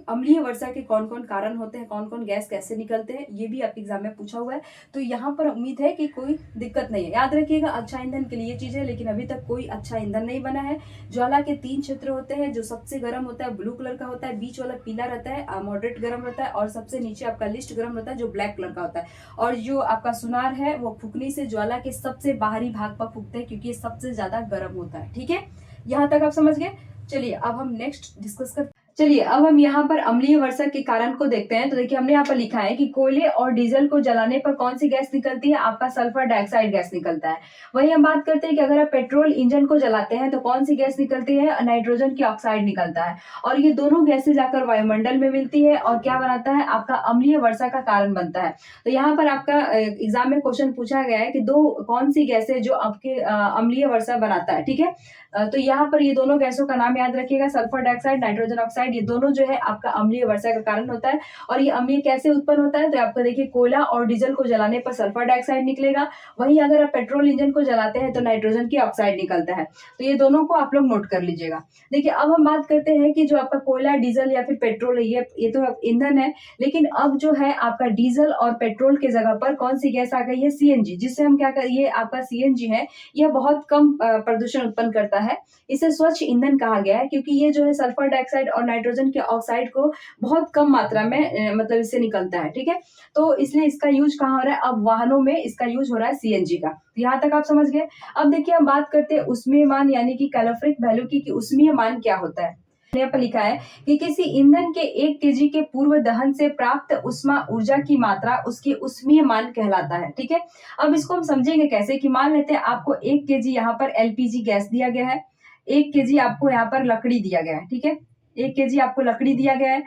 अम्लीय वर्षा के कौन कौन कारण होते हैं, कौन कौन गैस कैसे निकलते हैं, ये भी आपके एग्जाम में पूछा हुआ है। तो यहाँ पर उम्मीद है कि कोई दिक्कत नहीं है। याद रखिएगा अच्छा ईंधन के लिए ये चीज़ है, लेकिन अभी तक कोई अच्छा ईंधन नहीं बना है। ज्वाला के 3 क्षेत्र होते हैं। जो सबसे गर्म होता है ब्लू कलर का होता है, बीच वाला पीला रहता है, मॉडरेट गर्म रहता है, और सबसे नीचे आपका लिस्ट गर्म रहता है जो ब्लैक कलर का होता है। और जो आपका सुनार है वो फूकनी से ज्वाला के सबसे बाहरी भाग पर फूकते हैं, क्योंकि ये सबसे ज्यादा गर्म होता है। ठीक है, यहाँ तक आप समझ गए। चलिए अब हम नेक्स्ट डिस्कस करते हैं। चलिए अब हम यहाँ पर अम्लीय वर्षा के कारण को देखते हैं। तो देखिए हमने यहाँ पर लिखा है कि कोयले और डीजल को जलाने पर कौन सी गैस निकलती है, आपका सल्फर डाइऑक्साइड गैस निकलता है। वही हम बात करते हैं कि अगर आप पेट्रोल इंजन को जलाते हैं तो कौन सी गैस निकलती है, नाइट्रोजन की ऑक्साइड निकलता है। और ये दोनों गैसें जाकर वायुमंडल में मिलती है और क्या बनाता है, आपका अम्लीय वर्षा का कारण बनता है। तो यहाँ पर आपका एग्जाम में क्वेश्चन पूछा गया है कि दो कौन सी गैसें जो आपके अम्लीय वर्षा बनाता है। ठीक है, तो यहाँ पर ये दोनों गैसों का नाम याद रखिएगा, सल्फर डाइऑक्साइड, नाइट्रोजन ऑक्साइड, ये दोनों जो है आपका अम्लीय वर्षा का कारण होता है। और ये अम्लीय कैसे उत्पन्न होता है, तो आपको देखिए कोयला और डीजल को जलाने पर सल्फर डाइऑक्साइड निकलेगा। वहीं अगर आप पेट्रोल इंजन को जलाते हैं तो नाइट्रोजन की ऑक्साइड निकलता है। तो ये दोनों को आप लोग नोट कर लीजिएगा। देखिए अब हम बात करते हैं कि जो आपका कोयला, डीजल या फिर पेट्रोल है, ये तो ईंधन है, लेकिन अब जो है आपका डीजल और पेट्रोल के जगह पर कौन सी गैस आ गई है, सीएनजी, जिससे हम क्या कर, ये आपका सीएनजी है, यह बहुत कम प्रदूषण उत्पन्न करता है। इसे स्वच्छ ईंधन कहा गया है, क्योंकि ये जो है सल्फर डाइऑक्साइड और नाइट्रोजन के ऑक्साइड को बहुत कम मात्रा में मतलब इससे निकलता है। ठीक है, तो इसलिए इसका यूज कहाँ हो रहा है, अब वाहनों में इसका यूज हो रहा है सीएनजी का। यहाँ तक आप समझ गए। अब देखिए हम बात करते हैं उष्मीय मान यानी कि कैलोरीफिक वैल्यू की, कि उष्मीय मान क्या होता है। यहाँ पर लिखा है कि किसी ईंधन के 1 केजी के पूर्व दहन से प्राप्त उष्मा ऊर्जा की मात्रा उसकी उष्मीय मान कहलाता है। ठीक है, अब इसको हम समझेंगे कैसे, कि मान लेते हैं आपको 1 केजी यहाँ पर एलपीजी गैस दिया गया है, 1 केजी आपको यहाँ पर लकड़ी दिया गया है। ठीक है, 1 केजी आपको लकड़ी दिया गया है,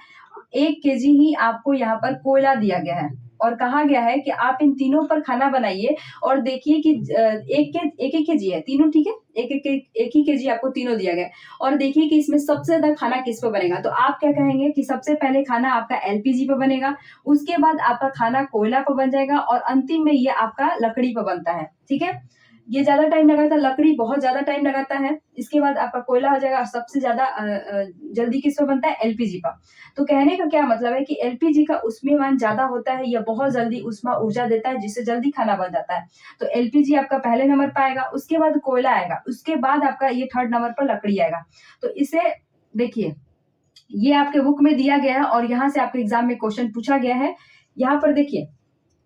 1 केजी ही आपको यहाँ पर कोयला दिया गया है, और कहा गया है कि आप इन तीनों पर खाना बनाइए और देखिए कि एक एक केजी है तीनों। ठीक है, एक ही केजी आपको तीनों दिया गया है, और देखिए कि इसमें सबसे ज्यादा खाना किस पर बनेगा। तो आप क्या कहेंगे कि सबसे पहले खाना आपका एलपीजी पर बनेगा, उसके बाद आपका खाना कोयला पर बन जाएगा, और अंतिम में ये आपका लकड़ी पर बनता है। ठीक है, ये ज्यादा टाइम लगाता है, लकड़ी बहुत ज्यादा टाइम लगाता है, इसके बाद आपका कोयला हो जाएगा, और सबसे ज्यादा जल्दी किस पर बनता है, एलपीजी पर। तो कहने का क्या मतलब है कि एलपीजी का उष्मीय मान ज्यादा होता है, यह बहुत जल्दी उष्मा ऊर्जा देता है, जिससे जल्दी खाना बन जाता है। तो एलपीजी आपका पहले नंबर पर आएगा, उसके बाद कोयला आएगा, उसके बाद आपका ये 3rd नंबर पर लकड़ी आएगा। तो इसे देखिए, ये आपके बुक में दिया गया है और यहाँ से आपके एग्जाम में क्वेश्चन पूछा गया है। यहाँ पर देखिए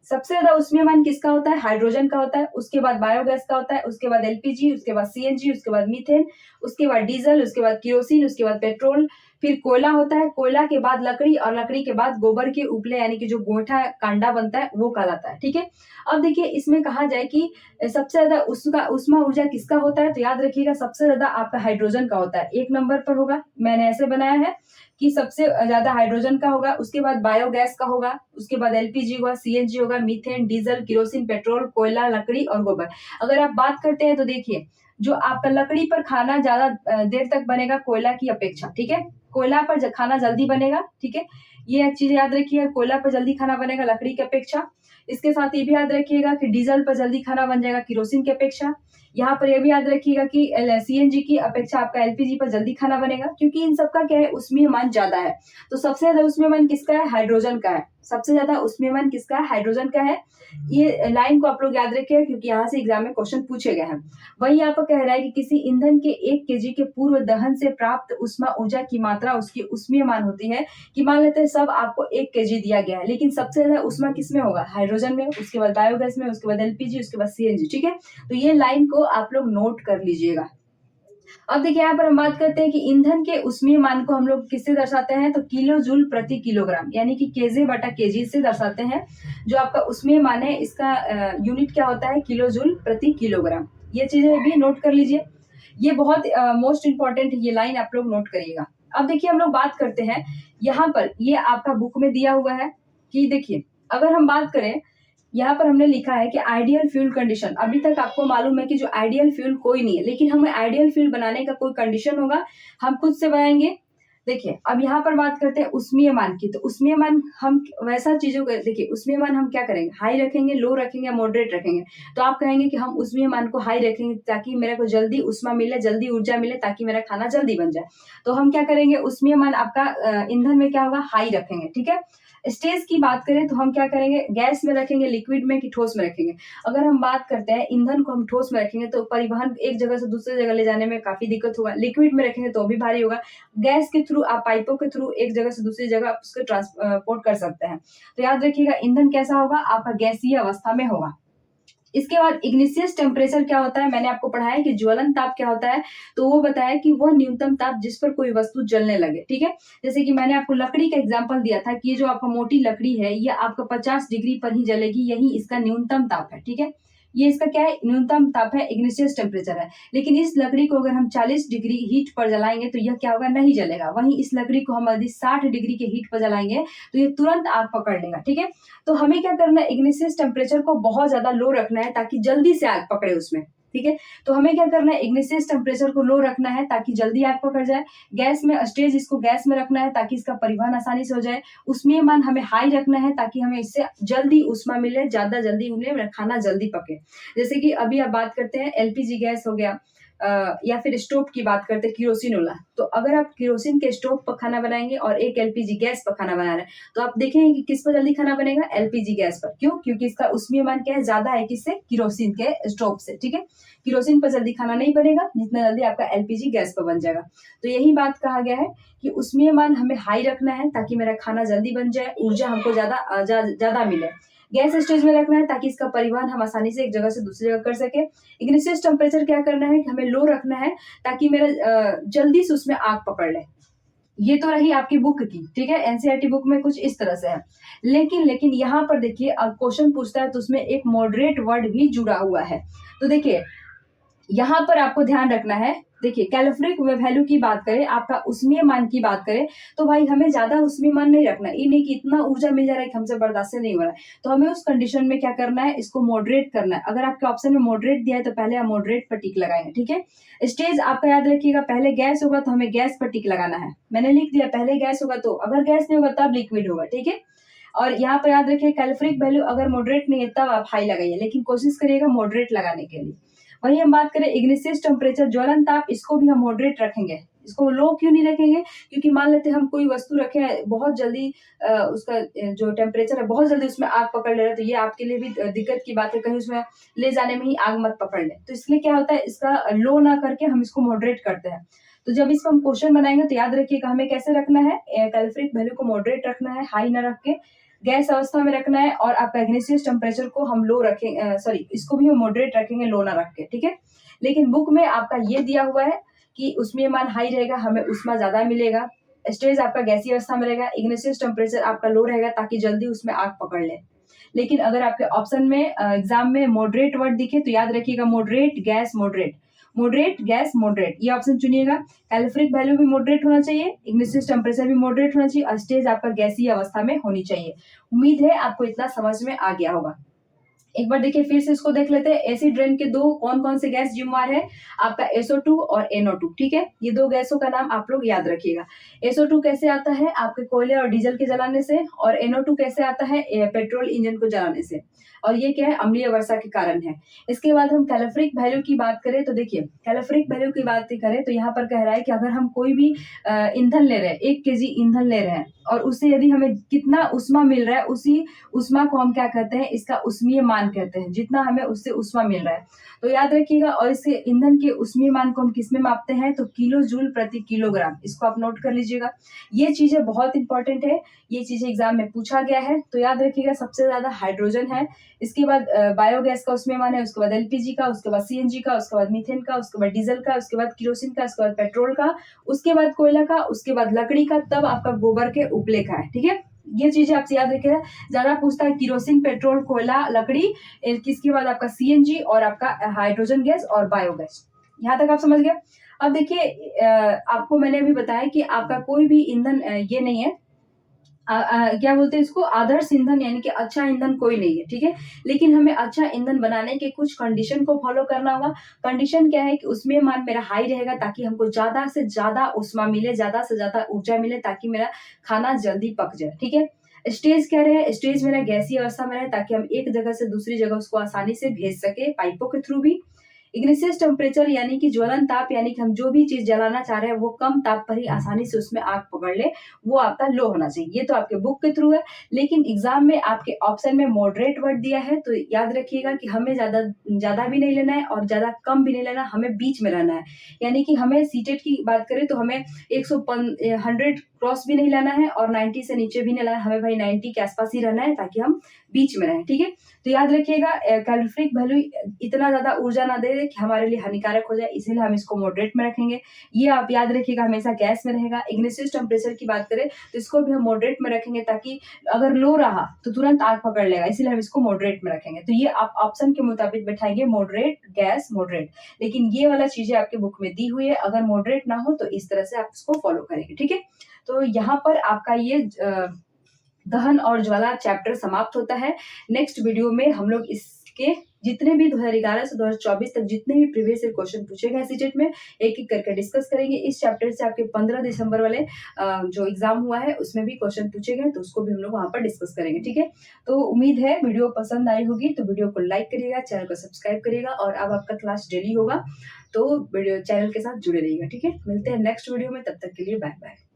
सबसे ज्यादा उष्मीय मान किसका होता है, हाइड्रोजन का होता है, उसके बाद बायोगैस का होता है, उसके बाद एलपीजी, उसके बाद सीएनजी, उसके बाद मीथेन, उसके बाद डीजल, उसके बाद केरोसिन, उसके बाद पेट्रोल, फिर कोयला होता है, कोयला के बाद लकड़ी, और लकड़ी के बाद गोबर के उपले यानी कि जो गोइठा कांडा बनता है वो कहलाता है। ठीक है, अब देखिए इसमें कहा जाए कि सबसे ज्यादा उष्मा ऊर्जा किसका होता है, तो याद रखिएगा सबसे ज्यादा आपका हाइड्रोजन का होता है, 1 नंबर पर होगा। मैंने ऐसे बनाया है कि सबसे ज्यादा हाइड्रोजन का होगा, उसके बाद बायोगैस का होगा, उसके बाद एलपीजी होगा, सीएनजी होगा, मीथेन, डीजल, केरोसिन, पेट्रोल, कोयला, लकड़ी और गोबर। अगर आप बात करते हैं तो देखिए जो आपका लकड़ी पर खाना ज्यादा देर तक बनेगा कोयला की अपेक्षा। ठीक है, कोयला पर खाना जल्दी बनेगा। ठीक है, ये चीज याद रखिएगा, कोयला पर जल्दी खाना बनेगा लकड़ी की अपेक्षा। इसके साथ ये भी याद रखिएगा कि डीजल पर जल्दी खाना बन जाएगा केरोसिन की अपेक्षा। यहाँ पर यह भी याद रखिएगा कि सीएनजी की अपेक्षा आपका एलपीजी पर जल्दी खाना बनेगा, क्योंकि इन सबका क्या है, उष्मीय मान ज्यादा है। तो सबसे ज्यादा उष्मीय मान किसका है, हाइड्रोजन का है। सबसे ज्यादा उष्मीय मान किसका है, हाइड्रोजन का है। ये लाइन को आप लोग याद रखिएगा, क्योंकि यहाँ से एग्जाम में क्वेश्चन पूछे गए हैं। वही यहाँ पर कह रहा है कि किसी ईंधन के 1 केजी के पूर्व दहन से प्राप्त उष्मा ऊर्जा की मात्रा उसकी उष्मीय मान होती है। कि मान लेते हैं सब आपको 1 केजी दिया गया है, लेकिन सबसे ज्यादा उष्मा किसमें होगा, हाइड्रोजन में, उसके बाद बायोगैस में, उसके बाद एलपीजी, उसके बाद सीएनजी। ठीक है, तो ये लाइन को आप लोग नोट कर लीजिएगा। अब देखिए यहाँ पर हम बात करते हैं कि ईंधन के उष्मीय मान को हम लोग किससे दर्शाते हैं, तो किलो जूल प्रति किलोग्राम यानी कि केजे बटा केजी से दर्शाते हैं। जो आपका उष्मीय मान है इसका यूनिट क्या होता है, किलो जूल प्रति किलोग्राम। ये चीजें भी नोट कर लीजिए, ये बहुत मोस्ट इंपॉर्टेंट, ये लाइन आप लोग नोट करिएगा। अब देखिए हम लोग बात करते हैं, यहाँ पर ये आपका बुक में दिया हुआ है कि देखिए अगर हम बात करें, यहाँ पर हमने लिखा है कि आइडियल फ्यूल कंडीशन। अभी तक आपको मालूम है कि जो आइडियल फ्यूल कोई नहीं है, लेकिन हमें आइडियल फ्यूल बनाने का कोई कंडीशन होगा, हम खुद से बनाएंगे। देखिए अब यहाँ पर बात करते हैं उष्मीय मान की। तो उष्मीय मान हम वैसा चीजों को देखिए, उष्मीय मान हम क्या करेंगे, हाई रखेंगे, लो रखेंगे, मॉडरेट रखेंगे। तो आप कहेंगे कि हम उष्मीय मान को हाई रखेंगे ताकि मेरे को जल्दी उष्मा मिले, जल्दी ऊर्जा मिले, ताकि मेरा खाना जल्दी बन जाए। तो हम क्या करेंगे, उष्मीय मान आपका ईंधन में क्या होगा, हाई रखेंगे। ठीक है। स्टेज की बात करें तो हम क्या करेंगे, गैस में रखेंगे, लिक्विड में कि ठोस में रखेंगे। अगर हम बात करते हैं ईंधन को हम ठोस में रखेंगे तो परिवहन एक जगह से दूसरी जगह ले जाने में काफी दिक्कत होगा। लिक्विड में रखेंगे तो भी भारी होगा। गैस के थ्रू आप पाइपों के थ्रू एक जगह से दूसरी जगह उसको ट्रांसपोर्ट कर सकते हैं। तो याद रखिएगा ईंधन कैसा होगा, आपका गैसीय अवस्था में होगा। इसके बाद इग्निशियस टेम्परेचर क्या होता है, मैंने आपको पढ़ाया कि ज्वलन ताप क्या होता है। तो वो बताया कि वह न्यूनतम ताप जिस पर कोई वस्तु जलने लगे। ठीक है। जैसे कि मैंने आपको लकड़ी का एग्जांपल दिया था कि ये जो आपका मोटी लकड़ी है ये आपका 50 डिग्री पर ही जलेगी, यही इसका न्यूनतम ताप है। ठीक है। ये इसका क्या है, न्यूनतम ताप है, इग्निशियस टेम्परेचर है। लेकिन इस लकड़ी को अगर हम 40 डिग्री हीट पर जलाएंगे तो यह क्या होगा, नहीं जलेगा। वहीं इस लकड़ी को हम यदि 60 डिग्री के हीट पर जलाएंगे तो ये तुरंत आग पकड़ लेगा। ठीक है। तो हमें क्या करना है, इग्निशियस टेम्परेचर को बहुत ज्यादा लो रखना है ताकि जल्दी से आग पकड़े उसमें। ठीक है। तो हमें क्या करना है, इग्निशियस टेम्परेचर को लो रखना है ताकि जल्दी आग पकड़ जाए। गैस में स्टेज इसको गैस में रखना है ताकि इसका परिवहन आसानी से हो जाए। उष्मीय मान हमें हाई रखना है ताकि हमें इससे जल्दी उष्मा मिले, ज्यादा जल्दी मिले, खाना जल्दी पके। जैसे कि अभी आप बात करते हैं एलपीजी गैस हो गया, या फिर स्टोव की बात करते हैं किरोसिन वाला। तो अगर आप किरोसिन के स्टोव पर खाना बनाएंगे और एक एलपीजी गैस पर खाना बना रहे हैं तो आप देखेंगे कि किस पर जल्दी खाना बनेगा, एलपीजी गैस पर। क्यों? क्योंकि इसका उष्मीय मान क्या है, ज्यादा है किससे, किरोसिन के स्टोव से। ठीक है। किरोसिन पर जल्दी खाना नहीं बनेगा जितना जल्दी आपका एलपीजी गैस पर बन जाएगा। तो यही बात कहा गया है कि उष्मीय मान हमें हाई रखना है ताकि मेरा खाना जल्दी बन जाए, ऊर्जा हमको ज्यादा मिले। गैस स्टेज में रखना है ताकि इसका परिवहन हम आसानी से एक जगह से दूसरी जगह कर सके। इग्निशियस टेम्परेचर क्या करना है कि हमें लो रखना है ताकि मेरा जल्दी से उसमें आग पकड़ ले। ये तो रही आपकी बुक की। ठीक है। एनसीईआरटी बुक में कुछ इस तरह से है। लेकिन यहाँ पर देखिए, अब क्वेश्चन पूछता है तो उसमें एक मॉडरेट वर्ड भी जुड़ा हुआ है। तो देखिए यहाँ पर आपको ध्यान रखना है। देखिए कैलोरीफिक वैल्यू की बात करें, आपका उष्मीय मान की बात करें, तो भाई हमें ज्यादा उष्मीय मान नहीं रखना है। ये नहीं कि इतना ऊर्जा मिल जा रहा है कि हमसे बर्दाश्त नहीं हो रहा है। तो हमें उस कंडीशन में क्या करना है, इसको मॉडरेट करना है। अगर आपके ऑप्शन में मॉडरेट दिया है तो पहले आप मॉडरेट पर टिक लगाएंगे। ठीक है। स्टेज आपका याद रखिएगा, पहले गैस होगा तो हमें गैस पर टिक लगाना है। मैंने लिख दिया पहले गैस होगा, तो अगर गैस नहीं होगा तब लिक्विड होगा। ठीक है। और यहाँ पर याद रखिए कैलोरीफिक वैल्यू अगर मॉडरेट नहीं है तब आप हाई लगाइए, लेकिन कोशिश करिएगा मॉडरेट लगाने के लिए। वही हम बात करें इग्निशियस टेम्परेचर, ज्वलन ताप, इसको भी हम मॉडरेट रखेंगे। इसको लो क्यों नहीं रखेंगे, क्योंकि मान लेते हैं हम कोई वस्तु रखे हैं बहुत जल्दी उसका जो टेम्परेचर है बहुत जल्दी उसमें आग पकड़ ले रहा है, तो ये आपके लिए भी दिक्कत की बात है, कहीं उसमें ले जाने में ही आग मत पकड़ ले। तो इसलिए क्या होता है, इसका लो ना करके हम इसको मॉडरेट करते हैं। तो जब इसको हम क्वेश्चन बनाएंगे तो याद रखिएगा हमें कैसे रखना है, कैलोरीफिक वैल्यू को मॉडरेट रखना है, हाई ना रख के गैस अवस्था में रखना है। और आपका इग्निशियस टेम्परेचर को हम लो रखेंगे, सॉरी इसको भी हम मॉडरेट रखेंगे, लो ना रख के। ठीक है। लेकिन बुक में आपका ये दिया हुआ है कि उष्मीय मान हाई रहेगा, हमें उष्मा ज्यादा मिलेगा। स्टेज आपका गैसीय अवस्था में रहेगा, इग्निशियस टेम्परेचर आपका लो रहेगा ताकि जल्दी उसमें आग पकड़ ले। लेकिन अगर आपके ऑप्शन में एग्जाम में मॉडरेट वर्ड दिखे तो याद रखिएगा moderate gas moderate, moderate gas moderate, ये ऑप्शन चुनिएगा। कैलोरीफिक वैल्यू भी मॉडरेट होना चाहिए, इग्निशियस टेम्परेचर भी मॉडरेट होना चाहिए, और स्टेज आपका गैसीय अवस्था में होनी चाहिए। उम्मीद है आपको इतना समझ में आ गया होगा। एक बार देखिए फिर से इसको देख लेते हैं। एसिड रेन के दो कौन कौन से गैस जिम्मेवार है, आपका SO2 और NO2। ठीक है। ये दो गैसों का नाम आप लोग याद रखिएगा। SO2 कैसे आता है, आपके कोयले और डीजल के जलाने से, और NO2 कैसे आता है, पेट्रोल इंजन को जलाने से। और ये क्या है, अम्लीय वर्षा के कारण है। इसके बाद हम कैलोरीफिक वैल्यू की बात करें तो देखिए कैलोरीफिक वैल्यू की बात करें तो यहाँ पर कह रहा है कि अगर हम कोई भी ईंधन ले रहे हैं, 1 kg ईंधन ले रहे हैं और उससे यदि हमें कितना उष्मा मिल रहा है, उसी उष्मा को हम क्या कहते हैं, इसका उष्मीय मान कहते हैं, जितना हमें उससे उष्मा मिल रहा है। तो याद रखिएगा। और इसके ईंधन के उष्मीय मान को हम किसमें मापते हैं, तो किलो जूल प्रति किलोग्राम। इसको आप नोट कर लीजिएगा। ये चीजें बहुत इंपॉर्टेंट है, ये चीजें एग्जाम में पूछा गया है। तो याद रखिएगा सबसे ज्यादा हाइड्रोजन है, इसके बाद बायोगैस का उष्मीय मान है, उसके बाद एलपीजी का, उसके बाद सीएनजी का, उसके बाद मीथेन का, उसके बाद डीजल का, उसके बाद किरोसिन का, उसके बाद पेट्रोल का, उसके बाद कोयला का, उसके बाद लकड़ी का, तब आपका गोबर के उपले का है। ठीक है। ये चीजें आपसे याद रखिएगा। ज्यादा पूछता है किरोसिन, पेट्रोल, कोयला, लकड़ी, किसके बाद आपका सीएनजी और आपका हाइड्रोजन गैस और बायोगैस। यहाँ तक आप समझ गए। अब देखिए आपको मैंने अभी बताया कि आपका कोई भी ईंधन ये नहीं है, क्या बोलते हैं इसको, आदर्श ईंधन यानी कि अच्छा ईंधन कोई नहीं है, ठीक है। लेकिन हमें अच्छा ईंधन बनाने के कुछ कंडीशन को फॉलो करना होगा। कंडीशन क्या है कि उसमें मान मेरा हाई रहेगा ताकि हमको ज्यादा से ज्यादा उष्मा मिले, ज्यादा से ज्यादा ऊर्जा मिले, ताकि मेरा खाना जल्दी पक जाए, ठीक है। स्टेज क्या रहे, स्टेज मेरा गैसीय अवस्था में रहे ताकि हम एक जगह से दूसरी जगह उसको आसानी से भेज सके पाइपों के थ्रू भी। इग्निशियस टेम्परेचर यानी कि ज्वलन ताप, यानी कि हम जो भी चीज जलाना चाह रहे हैं वो कम ताप पर ही आसानी से उसमें आग पकड़ ले, वो आपका लो होना चाहिए। ये तो आपके बुक के थ्रू है, लेकिन एग्जाम में आपके ऑप्शन में मॉडरेट वर्ड दिया है, तो याद रखिएगा कि हमें ज्यादा ज्यादा भी नहीं लेना है और ज्यादा कम भी नहीं लेना, हमें बीच में रहना है। यानी कि हमें सीटेट की बात करें तो हमें 100 क्रॉस भी नहीं लेना है और 90 से नीचे भी नहीं लेना है, हमें भाई 90 के आसपास ही रहना है ताकि हम बीच में रहें, ठीक है। तो याद रखिएगा कैलोरीफिक वैल्यू इतना ज्यादा ऊर्जा ना दे कि हमारे लिए हानिकारक हो जाए, इसीलिए हम इसको मॉडरेट में रखेंगे। ये आप याद रखिएगा, हमेशा गैस में रहेगा। इग्निशियस टेम्परेचर की बात करें तो इसको भी हम मॉडरेट में रखेंगे, ताकि अगर लो रहा तो तुरंत आग पकड़ लेगा, इसीलिए हम इसको मॉडरेट में रखेंगे। तो ये आप ऑप्शन के मुताबिक बैठाएंगे, मॉडरेट, गैस, मॉडरेट। लेकिन ये वाला चीजें आपके बुक में दी हुई है, अगर मॉडरेट ना हो तो इस तरह से आप इसको फॉलो करेंगे, ठीक है। तो यहाँ पर आपका ये दहन और ज्वाला चैप्टर समाप्त होता है। नेक्स्ट वीडियो में हम लोग इसके जितने भी 2011 से 2024 तक जितने भी प्रीवियस ईयर क्वेश्चन पूछे गए सीटेट में, एक एक करके डिस्कस करेंगे। इस चैप्टर से आपके 15 दिसंबर वाले जो एग्जाम हुआ है उसमें भी क्वेश्चन पूछे गए, तो उसको भी हम लोग वहां पर डिस्कस करेंगे, ठीक है। तो उम्मीद है वीडियो पसंद आई होगी, तो वीडियो को लाइक करिएगा, चैनल को सब्सक्राइब करिएगा, और अब आपका क्लास डेली होगा, तो वीडियो चैनल के साथ जुड़े रहिएगा, ठीक है। मिलते हैं नेक्स्ट वीडियो में, तब तक के लिए बाय बाय।